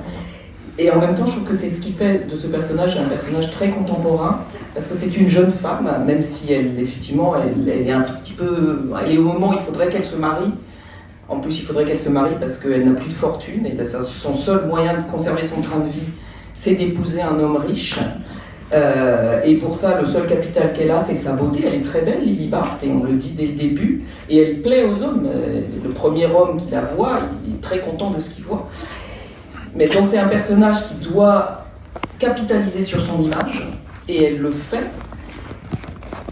Et en même temps, je trouve que c'est ce qui fait de ce personnage un personnage très contemporain, parce que c'est une jeune femme, même si elle est un tout petit peu... Elle est au moment où il faudrait qu'elle se marie. En plus, il faudrait qu'elle se marie parce qu'elle n'a plus de fortune, et son seul moyen de conserver son train de vie, c'est d'épouser un homme riche. Et pour ça, le seul capital qu'elle a, c'est sa beauté. Elle est très belle, Lily Barthes, et on le dit dès le début. Et elle plaît aux hommes. Le premier homme qui la voit, il est très content de ce qu'il voit. Mais donc c'est un personnage qui doit capitaliser sur son image, et elle le fait.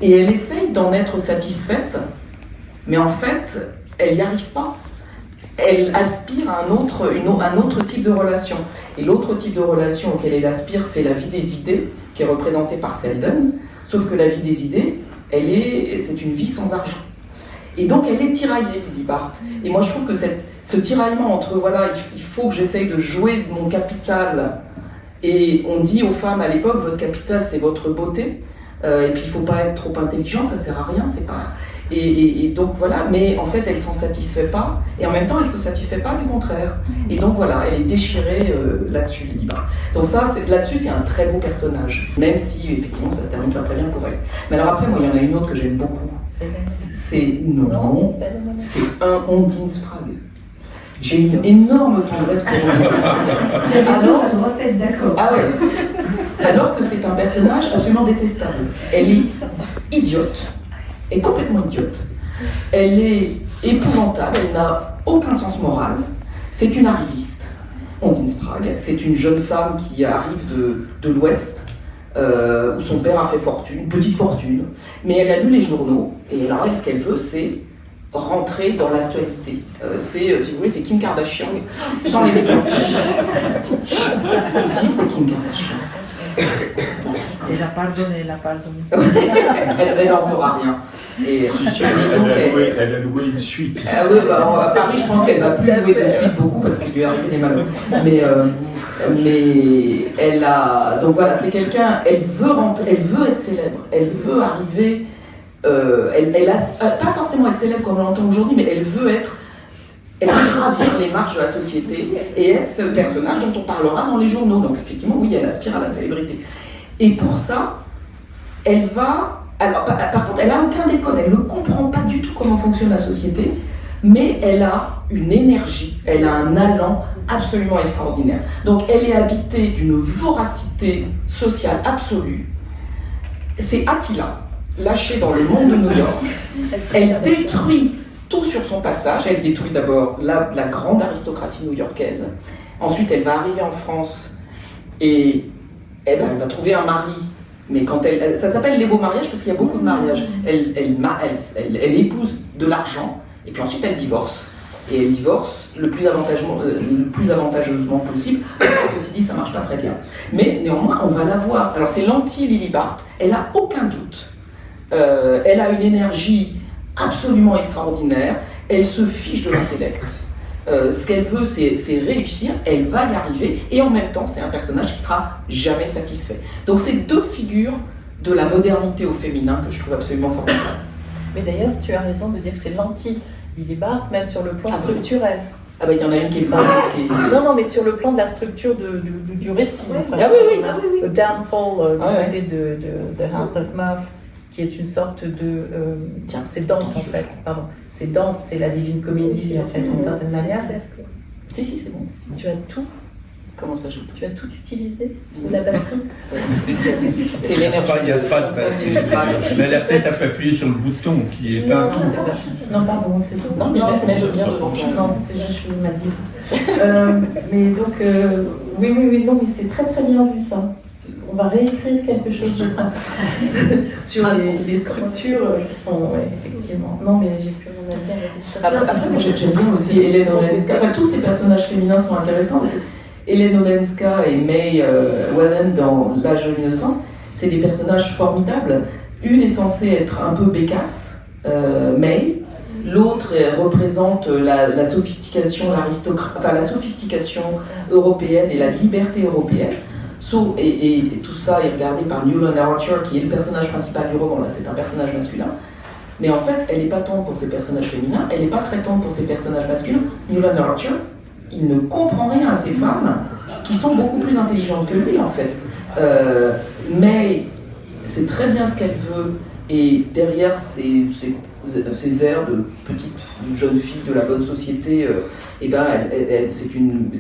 Et elle essaye d'en être satisfaite, mais en fait, elle n'y arrive pas. Elle aspire à un autre type de relation. Et l'autre type de relation auquel elle aspire, c'est la vie des idées, qui est représentée par Selden. Sauf que la vie des idées, c'est une vie sans argent. Et donc elle est tiraillée, Lily Barthes. Et moi je trouve que ce tiraillement entre, voilà, il faut que j'essaye de jouer de mon capital. Et on dit aux femmes à l'époque, votre capital c'est votre beauté. Et puis il ne faut pas être trop intelligente, ça ne sert à rien, c'est pas... Et donc voilà, mais en fait elle ne s'en satisfait pas, et en même temps elle ne se satisfait pas du contraire. Et donc voilà, elle est déchirée là-dessus, Lily Barthes. Donc ça, là-dessus c'est un très beau personnage, même si effectivement ça se termine pas très bien pour elle. Mais alors après, moi il y en a une autre que j'aime beaucoup. C'est un Ondine Sprague. J'ai une énorme tendresse pour Ondine Sprague. Alors, on va être d'accord. Ah ouais. Alors que c'est un personnage absolument détestable. Elle est idiote. Est complètement idiote. Elle est épouvantable, elle n'a aucun sens moral. C'est une arriviste, Ondine Sprague. C'est une jeune femme qui arrive de l'Ouest, où son père a fait fortune, petite fortune. Mais elle a lu les journaux, et alors elle, ce qu'elle veut, c'est rentrer dans l'actualité. Si vous voulez, c'est Kim Kardashian, sans les éclats. Si, c'est Kim Kardashian. Elle a pardonné. Elle n'en fera rien. Et elle a loué une suite. Ah oui, à Paris, je pense qu'elle ne va plus louer de suite beaucoup parce qu'il lui est arrivé des malheurs. Mais elle a. Donc voilà, c'est quelqu'un. Elle veut rentrer, elle veut être célèbre. Elle veut arriver. Elle a pas forcément être célèbre comme on l'entend aujourd'hui, mais elle veut être gravir les marches de la société et être ce personnage dont on parlera dans les journaux. Donc effectivement, oui, elle aspire à la célébrité. Et pour ça, elle va... Alors, par contre, elle n'a aucun décode, elle ne comprend pas du tout comment fonctionne la société, mais elle a une énergie, elle a un allant absolument extraordinaire. Donc elle est habitée d'une voracité sociale absolue. C'est Attila, lâché dans le monde de New York. Elle détruit tout sur son passage. Elle détruit d'abord la grande aristocratie new-yorkaise. Ensuite, elle va arriver en France et elle va trouver un mari. Mais quand ça s'appelle les beaux mariages parce qu'il y a beaucoup de mariages. Elle épouse de l'argent et puis ensuite elle divorce. Et elle divorce le plus avantageusement possible. Ceci dit, ça marche pas très bien. Mais néanmoins, on va la voir. Alors c'est l'anti-Lily Barthes. Elle a aucun doute. Elle a une énergie absolument extraordinaire. Elle se fiche de l'intellect. Ce qu'elle veut, c'est réussir, elle va y arriver, et en même temps, c'est un personnage qui sera jamais satisfait. Donc c'est deux figures de la modernité au féminin que je trouve absolument formidables. Mais d'ailleurs, tu as raison de dire que c'est l'anti-Lily Barthes, même sur le plan structurel. Ah ben il y en a une qui est pas... Non, mais sur le plan de la structure du récit. En fait. Ah oui. Le downfall de House of Mirth, qui est une sorte de... tiens, c'est Dante en fait, pardon. C'est Dante, c'est la Divine Comédie en fait, d'une certaine manière. Si, c'est bon. Tu as tout. Comment ça, j'ai tout? Tu as tout utilisé de la batterie. C'est l'énergie. Il n'y a pas de batterie. Mais elle a peut-être appuyer sur le bouton qui est un tout. Non, pardon, c'est tout. Non, mais je laisse bien devant. Non, c'était juste une m'a dit. Mais donc, oui, non, mais c'est très très bien vu ça. On va réécrire quelque chose, je crois, sur les structures qui sont, effectivement. Non, mais j'ai plus rien à dire. Après, moi j'aime bien aussi Hélène Olenska. Enfin, tous ces personnages féminins sont intéressants. Parce que Hélène Olenska et May Wallen dans L'âge de l'innocence, c'est des personnages formidables. Une est censée être un peu bécasse, May. L'autre représente la sophistication, la sophistication européenne et la liberté européenne. Et tout ça est regardé par Newland Archer, qui est le personnage principal du roman. Là, c'est un personnage masculin. Mais en fait, elle n'est pas tendre pour ses personnages féminins, elle n'est pas très tendre pour ses personnages masculins. Newland Archer, il ne comprend rien à ces femmes qui sont beaucoup plus intelligentes que lui, en fait. Mais c'est très bien ce qu'elle veut, et derrière ces airs de petite jeune fille de la bonne société, c'est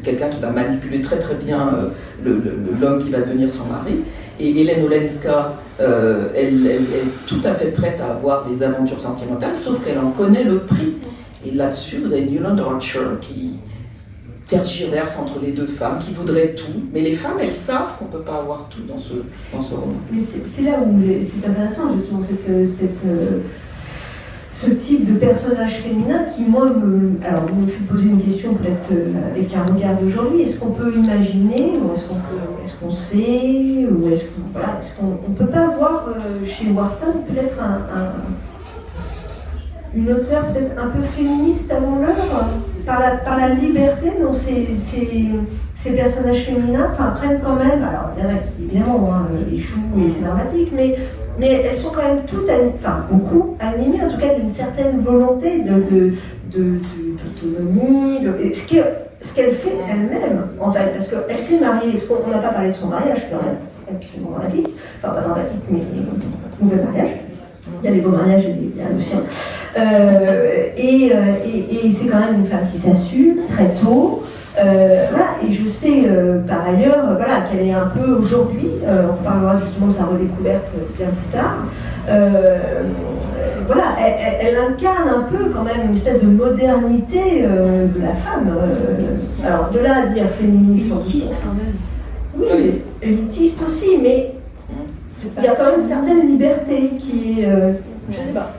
quelqu'un qui va manipuler très très bien l'homme qui va devenir son mari. Et Hélène Olenska, elle est tout à fait prête à avoir des aventures sentimentales, sauf qu'elle en connaît le prix. Et là-dessus, vous avez Newland Archer qui tergiverse entre les deux femmes, qui voudraient tout. Mais les femmes, elles savent qu'on ne peut pas avoir tout dans ce roman. Mais c'est là où c'est intéressant, justement, ce type de personnage féminin qui, moi, me fait poser une question peut-être avec un regard d'aujourd'hui. Est-ce qu'on peut imaginer, ou est-ce qu'on sait, ou est-ce qu'on ne peut pas voir chez Warton peut-être une auteure peut-être un peu féministe avant l'heure, par la liberté dont ces personnages féminins prennent quand même, alors il y en a qui évidemment échouent et c'est dramatique, mais elles sont quand même toutes, beaucoup animées en tout cas d'une certaine volonté d'autonomie, ce qu'elle fait elle-même en fait, parce qu'elle s'est mariée, parce qu'on n'a pas parlé de son mariage, c'est absolument dramatique, enfin pas dramatique mais mauvais mariage. Il y a des beaux mariages et des anciens. Et c'est quand même une femme qui s'assume très tôt. Et je sais par ailleurs qu'elle est un peu aujourd'hui, on reparlera justement de sa redécouverte bien plus tard. Elle incarne un peu quand même une espèce de modernité de la femme. Alors de là à dire féministe. Élitiste quand même. Oui, élitiste aussi, mais il y a quand même une certaine liberté qui est... je sais pas.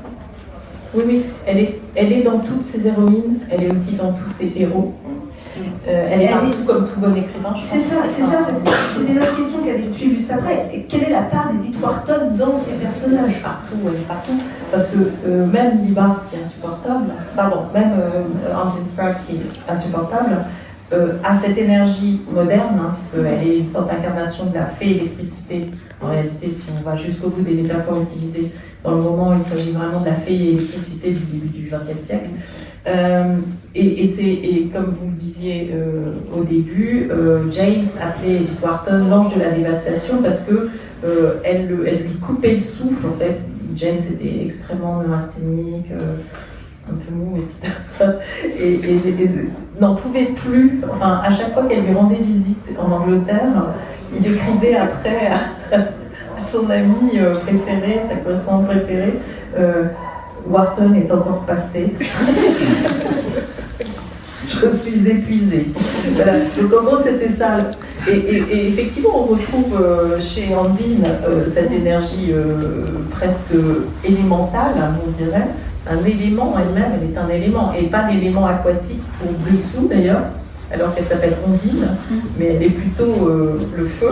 Oui, elle est dans toutes ses héroïnes, elle est aussi dans tous ses héros. Elle est partout comme tout bon écrivain. C'est ça. C'était notre question qui avait suivi juste après. Et quelle est la part d'Edith Wharton dans ces personnages? Partout, elle est partout. Parce que même Lily Barthes qui est insupportable, même Angel Sprague qui est insupportable, a cette énergie moderne, puisqu'elle est une sorte d'incarnation de la fée et l'électricité. En réalité, si on va jusqu'au bout des métaphores utilisées, Dans le roman, il s'agit vraiment de la fée et l'électricité du début du XXe siècle. Et comme vous le disiez au début, James appelait Edith Wharton l'ange de la dévastation parce que elle lui coupait le souffle en fait. James était extrêmement neurasthénique, un peu mou, etc. Et n'en pouvait plus. Enfin, à chaque fois qu'elle lui rendait visite en Angleterre, il écrivait après à son ami préféré, sa correspondante préférée, Wharton est encore passé. Je suis épuisée. Voilà. Donc en gros, c'était ça. Et effectivement, on retrouve chez Andine cette énergie presque élémentale, on dirait. Un élément elle-même, elle est un élément, et pas l'élément aquatique pour dessous d'ailleurs, alors qu'elle s'appelle Ondine, mais elle est plutôt le feu,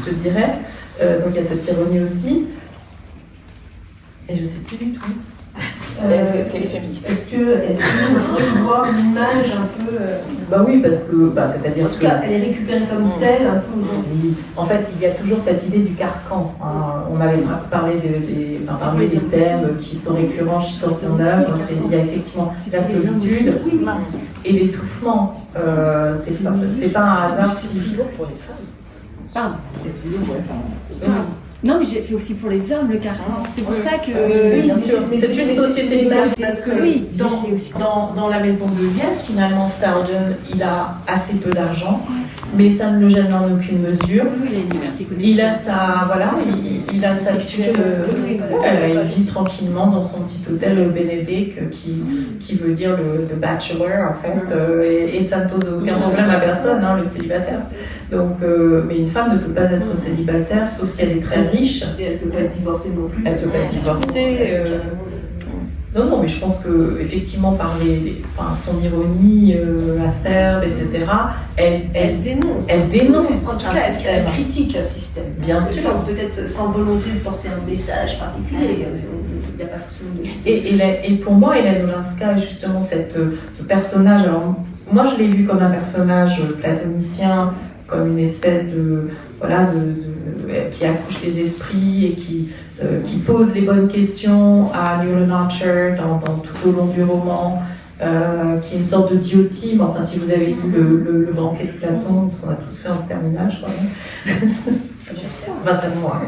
je dirais. Donc il y a cette ironie aussi. Et je ne sais plus du tout. Est-ce qu'elle est féministe? Est-ce que vous pouvez voir l'image un peu Bah oui, parce que, c'est-à-dire en tout cas, elle est récupérée comme telle un peu aujourd'hui. En fait, il y a toujours cette idée du carcan. Hein. On avait parlé parmi des thèmes qui sont récurrents dans son œuvre. Il y a effectivement la solitude et l'étouffement. C'est pas un hasard si... pour les femmes. Pardon, c'est plus lourd pour les femmes. Non, mais c'est aussi pour les hommes le carcan. C'est pour ça que. Oui, bien sûr. C'est une société d'image parce que oui, dans la maison de Liès, finalement, Selden, il a assez peu d'argent, mais ça ne le gêne en aucune mesure. Oui, il a une liberté économique. Il a sa il vit tranquillement dans son petit hôtel Bénédicte qui veut dire le bachelor en fait, et ça ne pose aucun problème à personne, hein, le célibataire. Donc, mais une femme ne peut pas être célibataire sauf si elle est très riche. Et elle ne peut pas être divorcée non plus. Elle ne peut pas être divorcée. Non, mais je pense que effectivement par son ironie acerbe, etc. Elle dénonce. Elle dénonce. En tout cas, elle critique un système. Bien sûr. Peut-être sans volonté de porter un message particulier. Il n'y a pas forcément de... Et pour moi, Hélène Olinska est justement ce personnage. Alors, moi, je l'ai vu comme un personnage platonicien, comme une espèce de qui accouche les esprits et qui pose les bonnes questions à Llewellyn Archer tout au long du roman, qui est une sorte de diotime. Enfin, si vous avez lu le banquet de Platon, ce qu'on a tous fait en terminale, je crois. Enfin, c'est moi.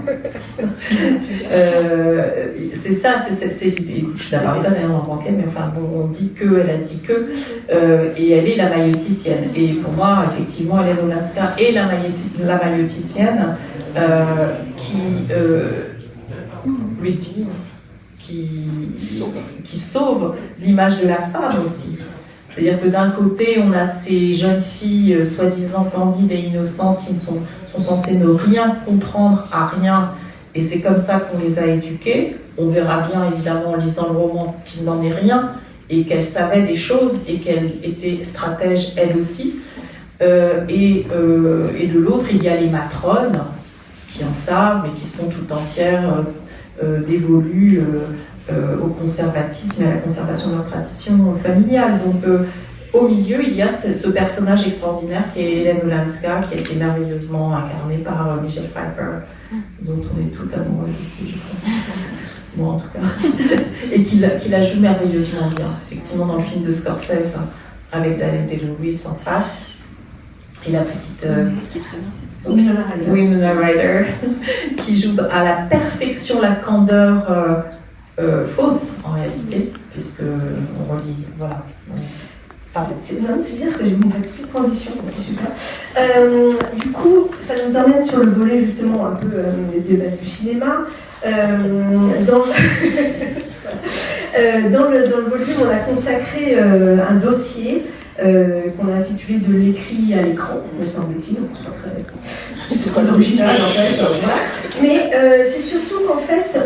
C'est ça, je n'ai pas parlé d'un banquet, mais enfin, bon, on dit que, elle a dit que, et elle est la maïoticienne. Et pour moi, effectivement, Hélène Olinska est la maïoticienne qui redeems, qui sauve l'image de la femme aussi. C'est-à-dire que d'un côté, on a ces jeunes filles soi-disant candides et innocentes qui sont censées ne rien comprendre à rien, et c'est comme ça qu'on les a éduquées. On verra bien, évidemment, en lisant le roman, qu'il n'en est rien, et qu'elles savaient des choses, et qu'elles étaient stratèges elles aussi. Et de l'autre, il y a les matrones, qui en savent, mais qui sont tout entières dévolues au conservatisme et à la conservation de leur tradition familiale. Donc, au milieu, il y a ce personnage extraordinaire qui est Hélène Olinska, qui a été merveilleusement incarnée par Michelle Pfeiffer, dont on est tout amoureux ici, je pense. Moi, en tout cas. Et qui la joue merveilleusement bien. Effectivement, dans le film de Scorsese, avec Daniel Day-Lewis en face, et la petite... Winona Ryder, qui joue à la perfection la candeur fausse en réalité, puisque on relit, voilà. C'est bien ce que j'ai vous faites plus de transition, c'est super. Du coup, ça nous emmène sur le volet justement un peu des débats du cinéma. Dans le volume, on a consacré un dossier qu'on a intitulé De l'écrit à l'écran, me semble-t-il. C'est pas original en fait. Mais c'est surtout qu'en fait,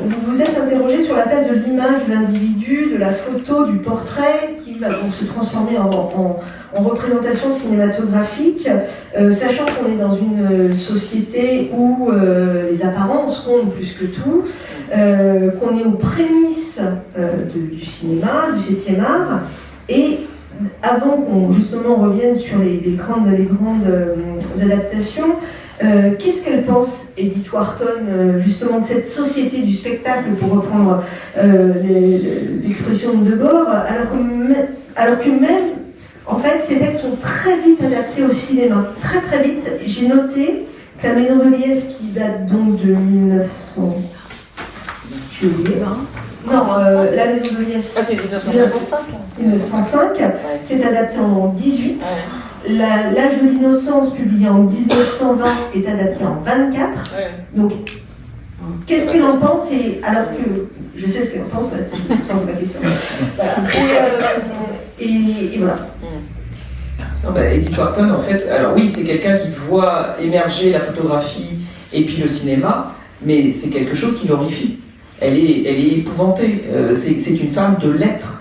vous vous êtes interrogé sur la place de l'image de l'individu, de la photo, du portrait, qui va donc se transformer en représentation cinématographique, sachant qu'on est dans une société où les apparences comptent plus que tout, qu'on est aux prémices du cinéma, du 7e art, et avant qu'on justement revienne sur les grandes adaptations, Qu'est-ce qu'elle pense, Edith Wharton, justement de cette société du spectacle, pour reprendre l'expression de Debord, alors que même, en fait, ces textes sont très vite adaptés au cinéma. Très très vite. J'ai noté que La Maison de Liesse, qui date donc de 1900... J'ai oublié. Non, La Maison de Liesse... Ah, c'est 1955. 1905, c'est adapté en 18. L'âge de l'innocence, publié en 1920, est adapté en 24. Donc, qu'est-ce qu'elle en pense alors que je sais ce qu'elle en pense, c'est sans la question. Voilà. Et voilà. Non, Edith Wharton, en fait, alors oui, c'est quelqu'un qui voit émerger la photographie et puis le cinéma, mais c'est quelque chose qui l'horrifie. Elle est épouvantée. C'est une femme de lettres.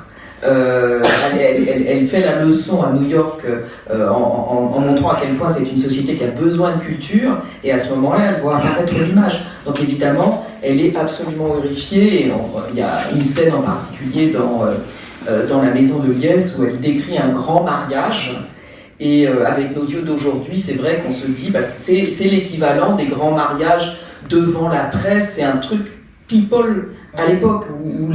Elle fait la leçon à New York en montrant à quel point c'est une société qui a besoin de culture, et à ce moment-là, elle voit apparaître l'image. Donc évidemment, elle est absolument horrifiée. Il y a une scène en particulier dans La Maison de Liesse où elle décrit un grand mariage. Et avec nos yeux d'aujourd'hui, c'est vrai qu'on se dit, c'est l'équivalent des grands mariages devant la presse. C'est un truc people à l'époque où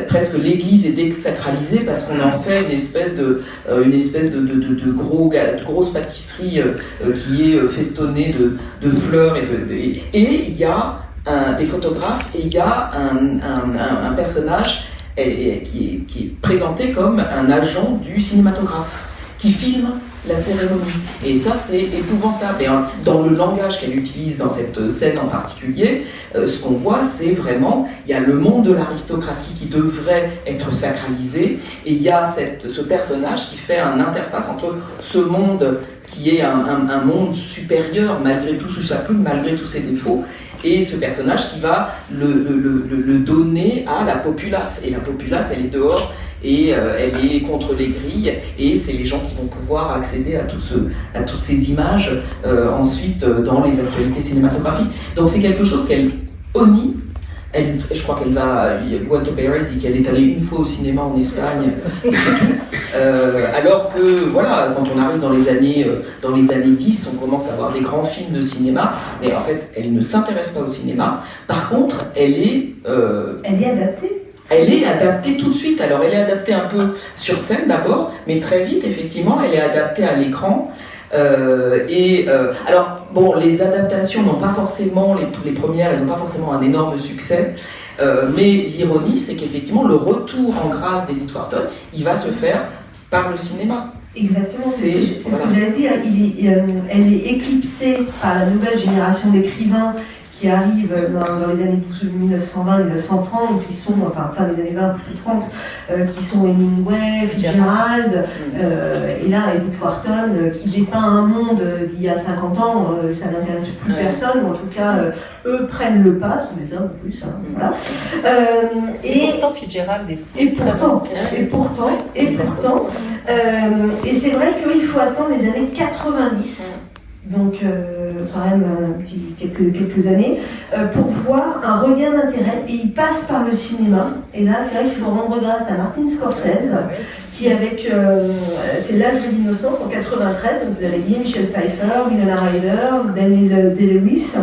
presque l'église est désacralisée parce qu'on en fait une espèce de grosse pâtisserie qui est festonnée de fleurs et il y a des photographes et il y a un personnage qui est présenté comme un agent du cinématographe qui filme la cérémonie. Et ça, c'est épouvantable. Et dans le langage qu'elle utilise dans cette scène en particulier, ce qu'on voit, c'est vraiment, il y a le monde de l'aristocratie qui devrait être sacralisé, et il y a ce personnage qui fait une interface entre ce monde qui est un monde supérieur, malgré tout sous sa plume, malgré tous ses défauts, et ce personnage qui va le donner à la populace. Et la populace, elle est dehors, et elle est contre les grilles, et c'est les gens qui vont pouvoir accéder à toutes ces images ensuite dans les actualités cinématographiques. Donc c'est quelque chose qu'elle honnit. Je crois qu'elle va... Walter Perry dit qu'elle est allée une fois au cinéma en Espagne, alors que, voilà, quand on arrive dans les années 10, on commence à avoir des grands films de cinéma, mais en fait, elle ne s'intéresse pas au cinéma. Par contre, elle est adaptée. Elle est adaptée tout de suite. Alors, elle est adaptée un peu sur scène d'abord, mais très vite, effectivement, elle est adaptée à l'écran. Alors, bon, les adaptations n'ont pas forcément, les premières, elles n'ont pas forcément un énorme succès, mais l'ironie, c'est qu'effectivement, le retour en grâce d'Edith Wharton, il va se faire par le cinéma. Exactement, c'est ce que j'allais dire. Elle est éclipsée par la nouvelle génération d'écrivains qui arrivent dans les années 1920-1930, qui sont, enfin fin des années 20, plutôt 30, qui sont Hemingway, Fitzgerald, et là Edith Wharton, qui dépeint un monde d'il y a 50 ans, ça n'intéresse plus personne, ou en tout cas, eux prennent le pas, ce sont des hommes en plus, hein, voilà. Et pourtant Fitzgerald est et pourtant, et c'est vrai qu'il faut attendre les années 90. Donc quand même quelques années, pour voir un regain d'intérêt, et il passe par le cinéma. Et là, c'est vrai qu'il faut rendre grâce à Martin Scorsese, qui avec c'est l'âge de l'innocence en 93, donc vous l'avez dit, Michel Pfeiffer, Winona Ryder, Daniel Day-Lewis.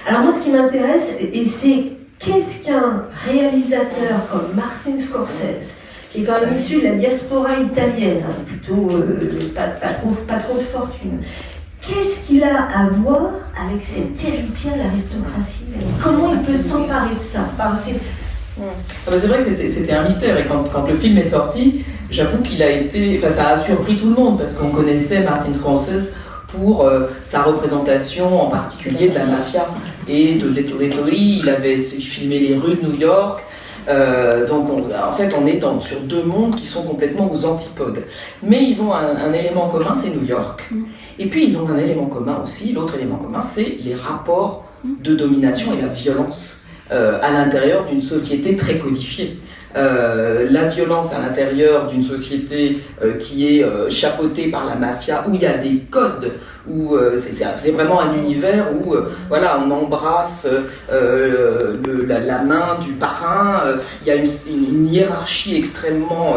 Alors moi, ce qui m'intéresse, et c'est qu'est-ce qu'un réalisateur comme Martin Scorsese, qui est quand même issu de la diaspora italienne, plutôt pas trop de fortune. Qu'est-ce qu'il a à voir avec cet héritier de l'aristocratie? Comment il peut s'emparer de ça? C'est vrai que c'était un mystère, et quand le film est sorti, j'avoue qu'il a été... Enfin, ça a surpris tout le monde, parce qu'on connaissait Martin Scorsese pour sa représentation en particulier de la mafia et de Little Italy. Il avait filmé les rues de New York. Donc en fait on est sur deux mondes qui sont complètement aux antipodes, mais ils ont un élément commun, c'est New York, et puis ils ont un élément commun aussi, l'autre élément commun, c'est les rapports de domination et la violence à l'intérieur d'une société très codifiée. La violence à l'intérieur d'une société qui est chapeautée par la mafia, où il y a des codes, où c'est vraiment un univers où voilà, on embrasse la main du parrain, il y a une hiérarchie extrêmement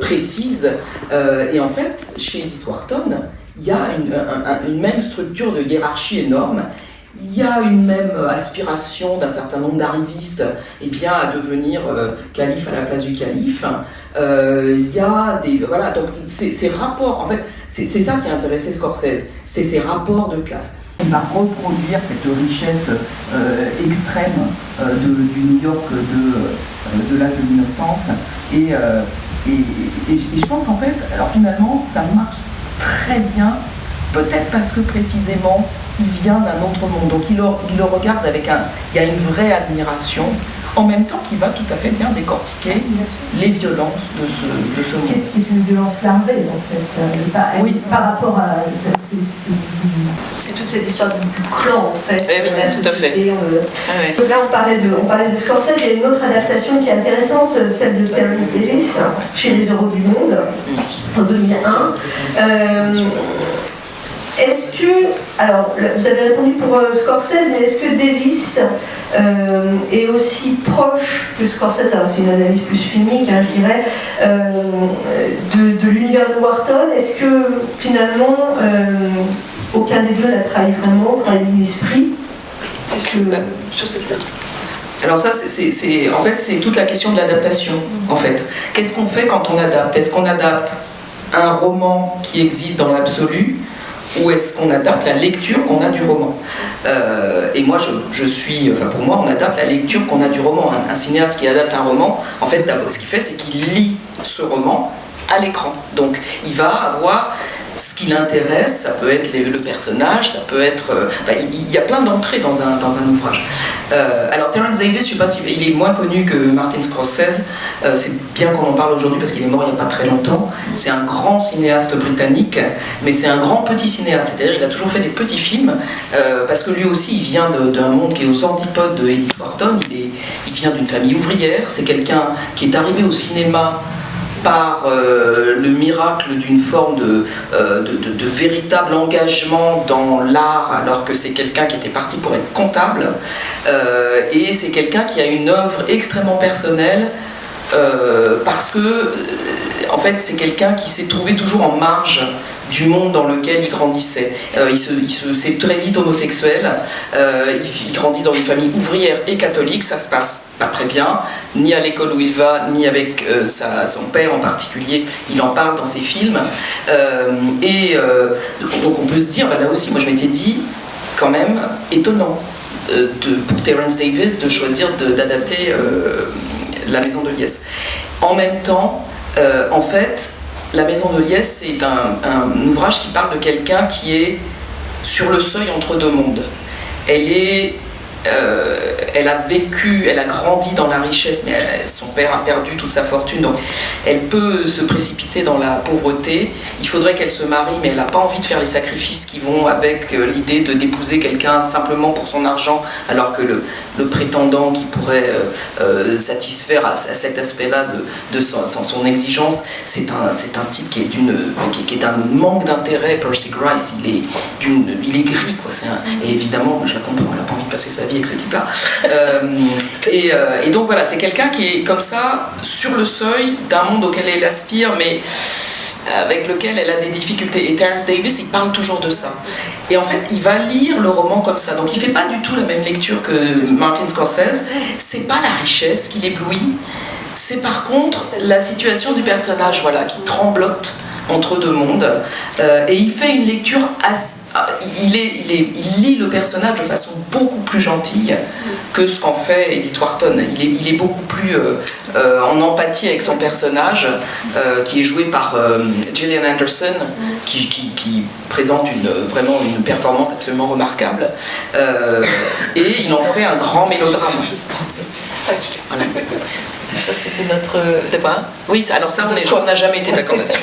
précise, et en fait chez Edith Wharton il y a une même structure de hiérarchie énorme. Il y a une même aspiration d'un certain nombre d'arrivistes à devenir calife à la place du calife. Il y a des... Voilà, donc ces rapports, en fait, c'est ça qui a intéressé Scorsese, c'est ces rapports de classe. Il va reproduire cette richesse extrême du New York de l'âge de l'innocence. Et je pense qu'en fait, alors finalement, ça marche très bien, peut-être parce que précisément, il vient d'un autre monde, donc il le regarde avec il y a une vraie admiration, en même temps qu'il va tout à fait bien décortiquer les violences de ce monde. Qui est une violence larvée, en fait, oui. Par rapport à... C'est toute cette histoire du clan, en fait, de la société. Donc là, on parlait de Scorsese, il y a une autre adaptation qui est intéressante, celle de Terence Davis, chez Les Héros du Monde, en 2001. Est-ce que, alors vous avez répondu pour Scorsese, mais est-ce que Davis est aussi proche que Scorsese, alors c'est une analyse plus filmique, je dirais, de l'univers de Wharton? Est-ce que finalement aucun des deux n'a trahi vraiment, trahi l'esprit? Sur cette question. Alors ça, en fait, c'est toute la question de l'adaptation, en fait. Qu'est-ce qu'on fait quand on adapte? Est-ce qu'on adapte un roman qui existe dans l'absolu, ou est-ce qu'on adapte la lecture qu'on a du roman? Et moi, pour moi, on adapte la lecture qu'on a du roman. Un cinéaste qui adapte un roman, en fait, ce qu'il fait, c'est qu'il lit ce roman à l'écran. Donc, il va avoir ce qui l'intéresse, ça peut être le personnage, ça peut être... il y a plein d'entrées dans un ouvrage. Alors Terence Davis, je ne sais pas s'il est moins connu que Martin Scorsese, c'est bien qu'on en parle aujourd'hui parce qu'il est mort il n'y a pas très longtemps. C'est un grand cinéaste britannique, mais c'est un grand petit cinéaste, c'est-à-dire il a toujours fait des petits films, parce que lui aussi il vient d'un monde qui est aux antipodes de Edith Wharton, il vient d'une famille ouvrière, c'est quelqu'un qui est arrivé au cinéma par le miracle d'une forme de véritable engagement dans l'art, alors que c'est quelqu'un qui était parti pour être comptable, et c'est quelqu'un qui a une œuvre extrêmement personnelle, parce que en fait c'est quelqu'un qui s'est trouvé toujours en marge du monde dans lequel il grandissait. C'est très vite homosexuel, il grandit dans une famille ouvrière et catholique, ça se passe pas très bien, ni à l'école où il va, ni avec son père en particulier, il en parle dans ses films. Donc on peut se dire, là aussi, moi je m'étais dit, quand même, étonnant pour Terence Davis de choisir d'adapter La Maison de Liesse. En même temps, en fait, La Maison de Liesse, c'est un ouvrage qui parle de quelqu'un qui est sur le seuil entre deux mondes. Elle a vécu, elle a grandi dans la richesse, mais son père a perdu toute sa fortune, donc elle peut se précipiter dans la pauvreté. Il faudrait qu'elle se marie, mais elle n'a pas envie de faire les sacrifices qui vont avec l'idée d'épouser quelqu'un simplement pour son argent, alors que le prétendant qui pourrait satisfaire à cet aspect-là de son exigence, c'est un type qui est d'un manque d'intérêt. Percy Grice, il est gris, quoi. Et évidemment, je la comprends, elle n'a pas envie de passer sa vie avec ce type-là. Et donc voilà, c'est quelqu'un qui est comme ça, sur le seuil d'un monde auquel elle aspire, mais avec lequel elle a des difficultés. Et Terence Davis, il parle toujours de ça. Et en fait, il va lire le roman comme ça. Donc il ne fait pas du tout la même lecture que Martin Scorsese. C'est pas la richesse qui l'éblouit, c'est par contre la situation du personnage, voilà, qui tremblote entre deux mondes, et il fait une lecture il lit le personnage de façon beaucoup plus gentille que ce qu'en fait Edith Wharton. Il est beaucoup plus en empathie avec son personnage, qui est joué par Gillian Anderson, qui présente vraiment une performance absolument remarquable, et il en fait un grand mélodrame. Voilà. Ça, c'était notre... De quoi? Oui, alors ça, on n'a jamais été d'accord là-dessus.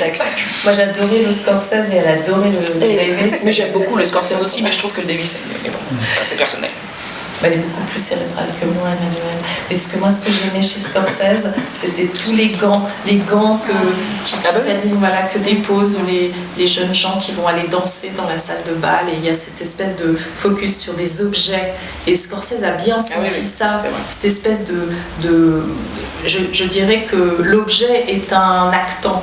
Moi, j'adorais le Scorsese et elle adorait le Davis. Mais j'aime beaucoup le Scorsese aussi, mais je trouve que le Davis, mais bon, ça c'est personnel. Elle est beaucoup plus cérébrale que moi, Emmanuel. Parce que moi, ce que j'aimais chez Scorsese, c'était tous les gants que déposent les jeunes gens qui vont aller danser dans la salle de bal. Et il y a cette espèce de focus sur des objets. Et Scorsese a bien senti ça, cette espèce je dirais que l'objet est un actant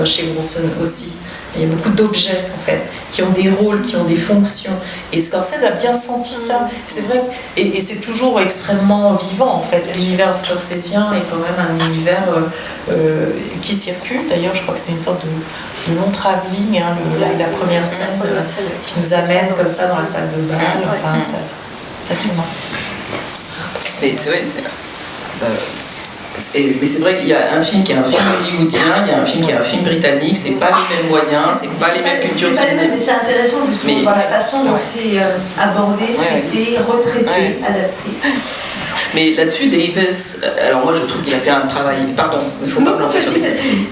chez Bronson aussi. Il y a beaucoup d'objets, en fait, qui ont des rôles, qui ont des fonctions. Et Scorsese a bien senti ça. C'est vrai, et c'est toujours extrêmement vivant, en fait. L'univers scorsésien est quand même un univers qui circule. D'ailleurs, je crois que c'est une sorte de long travelling, hein, la première scène qui nous amène comme ça dans la salle de bal. Enfin, c'est passionnant. Mais c'est vrai, mais c'est vrai qu'il y a un film qui est un film hollywoodien, il y a un film qui est un film britannique, c'est pas les mêmes moyens, c'est pas les mêmes cultures. C'est pas les mêmes, mais c'est intéressant justement de voir la façon dont c'est abordé, traité, retraité, adapté. Mais là-dessus, Davis, alors moi je trouve qu'il a fait un travail, pardon, il faut pas me lancer sur lui,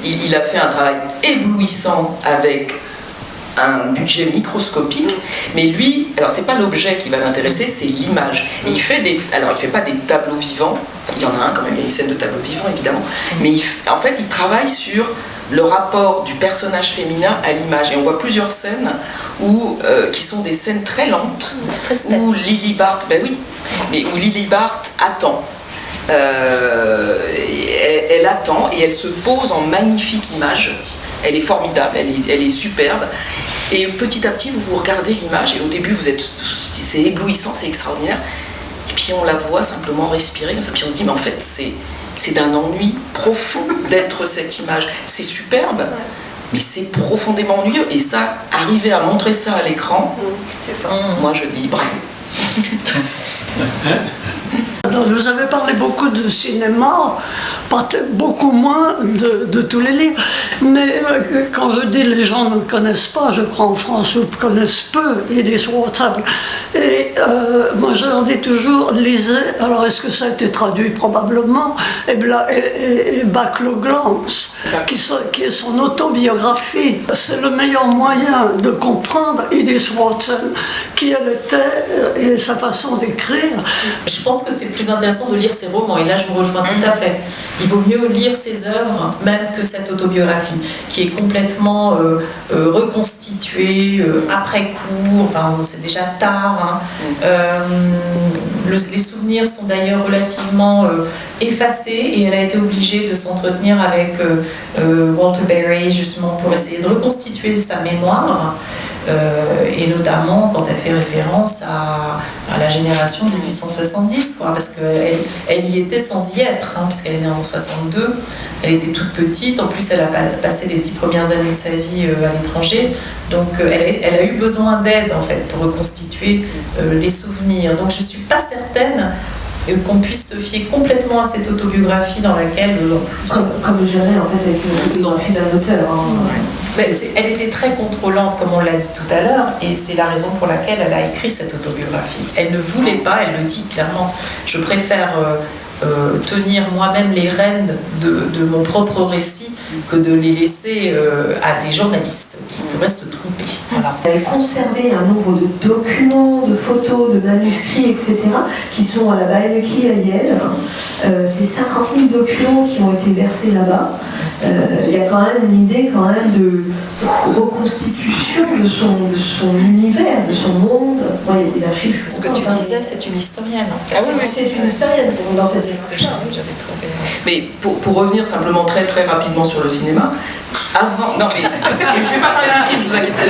il a fait un travail éblouissant avec un budget microscopique, mais lui, alors c'est pas l'objet qui va l'intéresser, c'est l'image. Et il fait pas des tableaux vivants, enfin, il y en a un quand même, il y a une scène de tableau vivant évidemment, mais en fait il travaille sur le rapport du personnage féminin à l'image. Et on voit plusieurs scènes qui sont des scènes très lentes, où Lily Bart, où Lily Bart attend. Elle attend et elle se pose en magnifique image. Elle est formidable, elle est superbe. Et petit à petit, vous regardez l'image et au début, c'est éblouissant, c'est extraordinaire. Et puis on la voit simplement respirer comme ça. Puis on se dit, mais en fait, c'est d'un ennui profond d'être cette image. C'est superbe, mais c'est profondément ennuyeux. Et ça, arriver à montrer ça à l'écran, moi je dis bravo. Vous avez parlé beaucoup de cinéma, beaucoup moins de tous les livres. Mais quand je dis les gens ne connaissent pas, je crois en France, ou connaissent peu Edith Wharton. Et moi je leur dis toujours, lisez, alors est-ce que ça a été traduit probablement, et Backlog Glance, qui est son autobiographie. C'est le meilleur moyen de comprendre Edith Wharton, qui elle était et sa façon d'écrire. Je pense que c'est plus intéressant de lire ses romans, et là je vous rejoins tout à fait. Il vaut mieux lire ses œuvres même que cette autobiographie qui est complètement reconstituée après coup, enfin c'est déjà tard, hein. Les souvenirs sont d'ailleurs relativement effacés et elle a été obligée de s'entretenir avec Walter Berry justement pour essayer de reconstituer sa mémoire. Et notamment quand elle fait référence à la génération 1870, parce qu'elle y était sans y être, hein, puisqu'elle est née en 62, elle était toute petite, en plus elle a passé les 10 premières années de sa vie à l'étranger, donc elle a eu besoin d'aide en fait pour reconstituer les souvenirs. Donc je ne suis pas certaine qu'on puisse se fier complètement à cette autobiographie dans laquelle... Comme jamais en fait avec l'autobiographie d'un auteur. Hein. Elle était très contrôlante, comme on l'a dit tout à l'heure, et c'est la raison pour laquelle elle a écrit cette autobiographie. Elle ne voulait pas, elle le dit clairement, je préfère tenir moi-même les rênes de mon propre récit que de les laisser à des journalistes qui pourraient se tromper. Voilà. Elle a conservé un nombre de documents, de photos, de manuscrits, etc., qui sont à la Beinecke à Yale. C'est 50 000 documents qui ont été versés là-bas. Il y a quand même une idée de reconstitution de son univers, de son monde. Bon, il y a des archives. C'est ce que tu disais, c'est une historienne. C'est une historienne dans cette c'est ce que j'avais trouvé. Mais pour revenir simplement très très rapidement sur le cinéma, avant... Non mais je ne vais pas parler des films, je vous inquiète pas.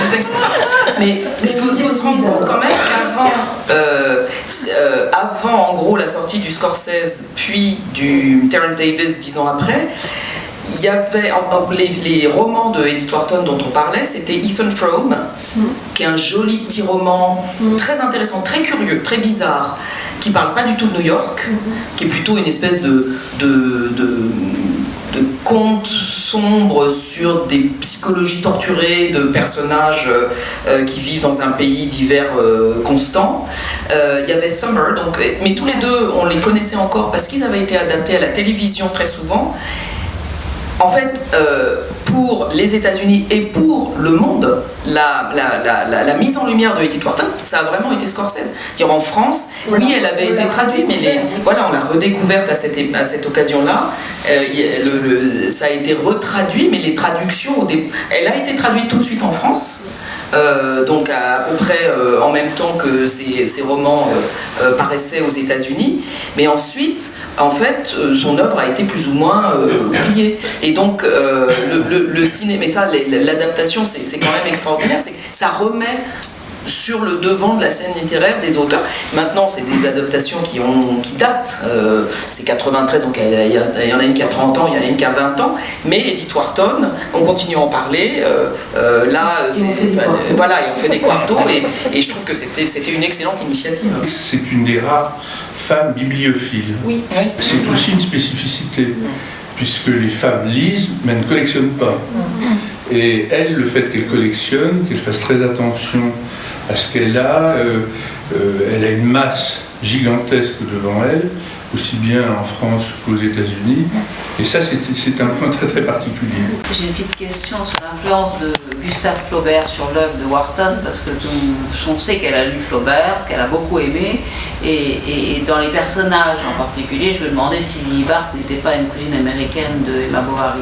Mais il faut se rendre compte quand même qu'avant en gros la sortie du Scorsese puis du Terence Davis 10 ans après, il y avait les romans de Edith Wharton dont on parlait, c'était Ethan Frome, qui est un joli petit roman très intéressant, très curieux, très bizarre, qui parle pas du tout de New York, qui est plutôt une espèce de conte sombre sur des psychologies torturées de personnages qui vivent dans un pays d'hiver constant. Il y avait Summer, mais tous les deux on les connaissait encore parce qu'ils avaient été adaptés à la télévision très souvent. En fait, pour les États-Unis et pour le monde, la mise en lumière de Edith Wharton, ça a vraiment été Scorsese. C'est-à-dire en France, oui, elle avait été traduite, mais on l'a redécouverte à cette occasion-là. Ça a été retraduit, mais les traductions, elle a été traduite tout de suite en France. donc à peu près en même temps que ces romans paraissaient aux États-Unis. Mais ensuite, en fait, son œuvre a été plus ou moins oubliée. Et donc, le cinéma, mais ça, l'adaptation, c'est quand même extraordinaire, ça remet sur le devant de la scène littéraire des auteurs. Maintenant, c'est des adaptations qui datent. C'est 93, donc il y en a une qui a 30 ans, il y en a une qui a 20 ans. Mais Edith Wharton, on continue à en parler. Voilà, et on fait des quartos. Et je trouve que c'était une excellente initiative. C'est une des rares femmes bibliophiles. Oui. C'est aussi une spécificité, puisque les femmes lisent, mais ne collectionnent pas. Et elle, le fait qu'elle collectionne, qu'elle fasse très attention à ce qu'elle a, elle a une masse gigantesque devant elle, aussi bien en France qu'aux États-Unis, et ça c'est un point très très particulier. J'ai une petite question sur l'influence de Gustave Flaubert sur l'œuvre de Wharton, parce que on sait qu'elle a lu Flaubert, qu'elle a beaucoup aimé, et dans les personnages en particulier, je me demandais si Lily Barthes n'était pas une cousine américaine de Emma Bovary.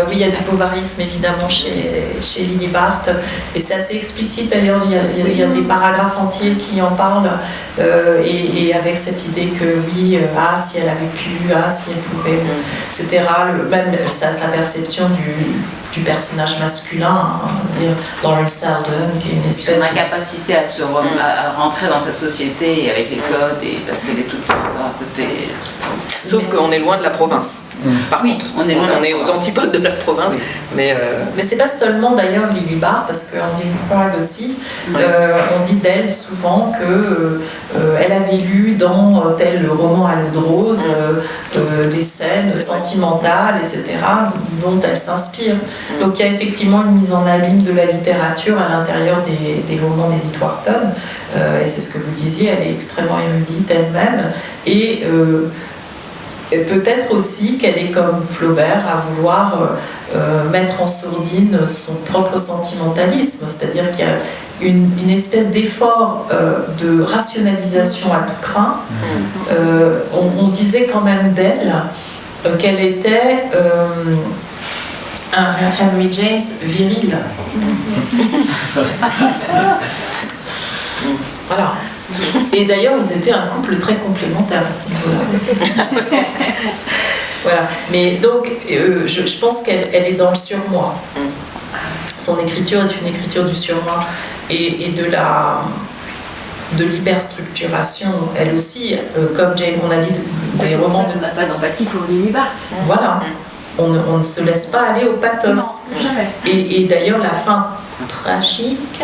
Oui, il y a des bovarismes évidemment chez Lily Barthes, et c'est assez explicite d'ailleurs, il y a des paragraphes entiers qui en parlent, et avec cette idée que oui, si elle avait pu, si elle pouvait, etc. Même sa perception du personnage masculin, Lawrence Selden, qui est une espèce son incapacité à rentrer dans cette société avec les codes, et parce qu'elle est tout le temps à côté. Sauf qu'on est loin de la province. Par contre, on est aux antipodes de la province. Oui. Mais c'est pas seulement d'ailleurs Lily Barthes, parce qu'en Jane Sprague aussi, on dit d'elle souvent que elle avait lu dans tel roman à l'eau de rose des scènes sentimentales, etc., dont elle s'inspire. Donc il y a effectivement une mise en abîme de la littérature à l'intérieur des romans d'Edith Wharton, et c'est ce que vous disiez, elle est extrêmement érudite elle-même, et peut-être aussi qu'elle est comme Flaubert à vouloir mettre en sourdine son propre sentimentalisme, c'est-à-dire qu'il y a une espèce d'effort de rationalisation à tout crin. On disait quand même d'elle qu'elle était un Henry James viril. Voilà. Et d'ailleurs, ils étaient un couple très complémentaire à ce niveau-là. Voilà. Mais donc, je pense qu'elle est dans le surmoi. Son écriture est une écriture du surmoi et de l'hyperstructuration. Elle aussi, comme Jane, on a dit des romans. On n'a pas d'empathie pour Lily Barthes. Voilà. On ne se laisse pas aller au pathos. Non, jamais. Et d'ailleurs, la fin tragique,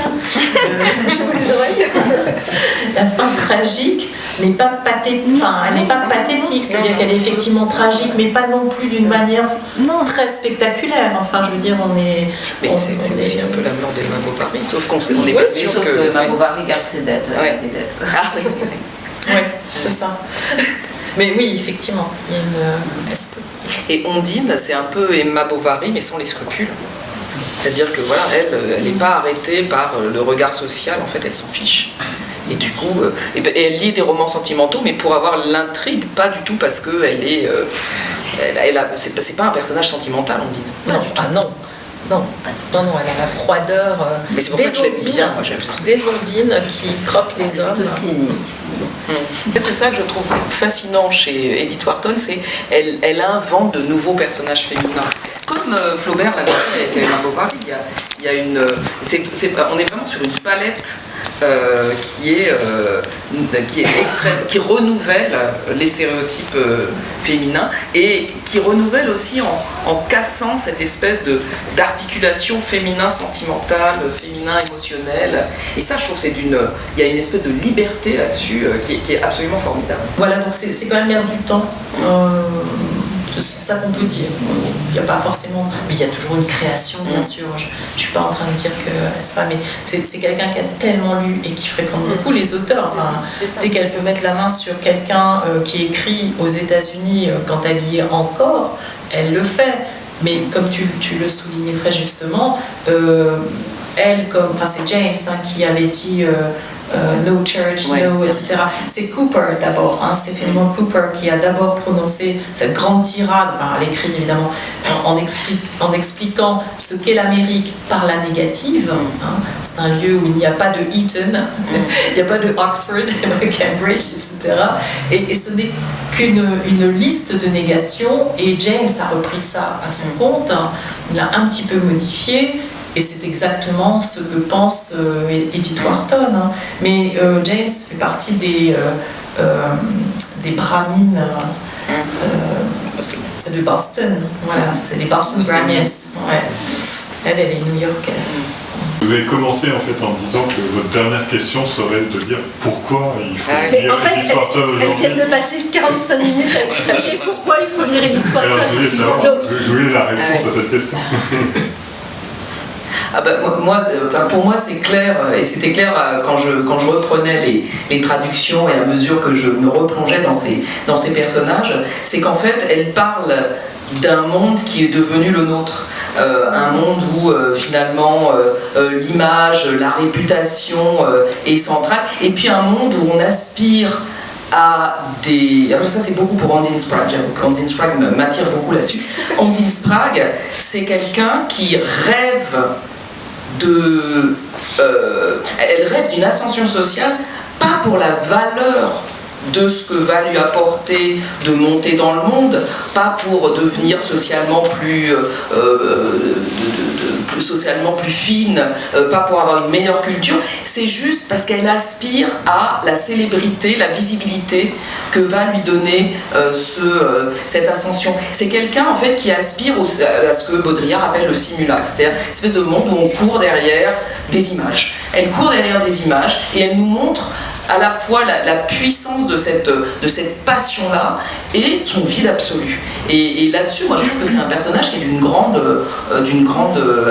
la fin tragique n'est pas pathétique, c'est-à-dire qu'elle est effectivement tragique, mais pas non plus d'une manière très spectaculaire. Enfin, je veux dire, Mais c'est aussi un peu la mort d'Emma Bovary, sauf qu'on n'est pas sûr sauf que Emma Bovary garde ses dettes. Des dettes. Ah oui, c'est ça. Mais oui, effectivement, il y a une... Et Ondine, c'est un peu Emma Bovary, mais sans les scrupules. C'est-à-dire que voilà, elle n'est pas arrêtée par le regard social, en fait, elle s'en fiche. Et du coup, elle lit des romans sentimentaux, mais pour avoir l'intrigue, pas du tout parce qu'elle est... c'est pas un personnage sentimental, Ondine. Non, elle a la froideur mais c'est pour ça que je l'aime bien, moi j'aime ça. Des ondines qui croquent les hommes. En fait, c'est ça que je trouve fascinant chez Edith Wharton, c'est elle invente de nouveaux personnages féminins. Comme Flaubert l'a fait avec Emma Bovary, il y a une... on est vraiment sur une palette qui est extrême, qui renouvelle les stéréotypes féminins et qui renouvelle aussi en cassant cette espèce d'articulation féminin sentimentale, féminin émotionnel. Et ça, je trouve, il y a une espèce de liberté là-dessus qui est absolument formidable. Voilà, donc c'est quand même l'air du temps. C'est ça qu'on peut dire. Il n'y a pas forcément... Mais il y a toujours une création, bien sûr. Je ne suis pas en train de dire que... C'est pas, mais c'est quelqu'un qui a tellement lu et qui fréquente beaucoup les auteurs. Enfin, dès qu'elle peut mettre la main sur quelqu'un qui écrit aux États-Unis quand elle y est encore, elle le fait. Mais comme tu le soulignais très justement, c'est James qui avait dit... no church, no, etc. C'est Cooper d'abord, hein, Stephen Cooper qui a d'abord prononcé cette grande tirade, enfin, à l'écrit évidemment, en expliquant ce qu'est l'Amérique par la négative. Hein. C'est un lieu où il n'y a pas de Eton, il n'y a pas de Oxford, Cambridge, etc. Et ce n'est qu'une liste de négations, et James a repris ça à son compte, hein. Il l'a un petit peu modifié. Et c'est exactement ce que pense Edith Wharton. Hein. Mais James fait partie des brahmines de Boston. Voilà, c'est les Boston Brahmins. Ouais. Elle est new-yorkaise. Vous avez commencé en fait en disant que votre dernière question serait de dire pourquoi il faut lire en fait, Edith Wharton aujourd'hui. elle vient de passer 45 minutes avec pourquoi il faut lire Edith Wharton. Alors, je voulais la réponse à cette question. Ah bah, pour moi c'est clair, et c'était clair quand je reprenais les traductions et à mesure que je me replongeais dans ces personnages, c'est qu'en fait elle parle d'un monde qui est devenu le nôtre. Un monde où finalement l'image, la réputation est centrale, et puis un monde où on aspire à des... Alors ça c'est beaucoup pour Ondine Sprague, j'avoue qu'Ondine Sprague m'attire beaucoup là-dessus. Ondine Sprague, c'est quelqu'un qui rêve elle rêve d'une ascension sociale, pas pour la valeur de ce que va lui apporter de monter dans le monde, pas pour devenir socialement plus fine, pas pour avoir une meilleure culture, c'est juste parce qu'elle aspire à la célébrité, la visibilité que va lui donner cette ascension. C'est quelqu'un en fait qui aspire à ce que Baudrillard appelle le simulacre, c'est-à-dire une espèce de monde où on court derrière des images. Elle court derrière des images et elle nous montre à la fois la puissance de cette passion-là et son vide absolu. Et là-dessus, moi je trouve que c'est un personnage qui est d'une grande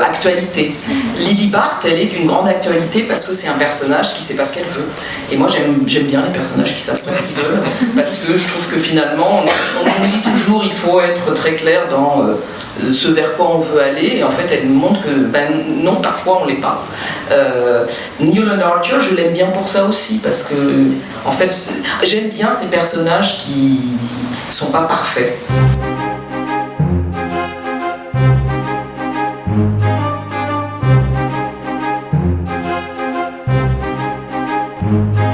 actualité. Lily Barthes, elle est d'une grande actualité parce que c'est un personnage qui sait pas ce qu'elle veut. Et moi j'aime bien les personnages qui savent pas ce qu'ils veulent, parce que je trouve que finalement, on nous dit toujours il faut être très clair dans ce vers quoi on veut aller, et en fait elle nous montre que non, parfois on l'est pas. Newland Archer, je l'aime bien pour ça aussi, parce que en fait j'aime bien ces personnages qui sont pas parfaits. Thank you.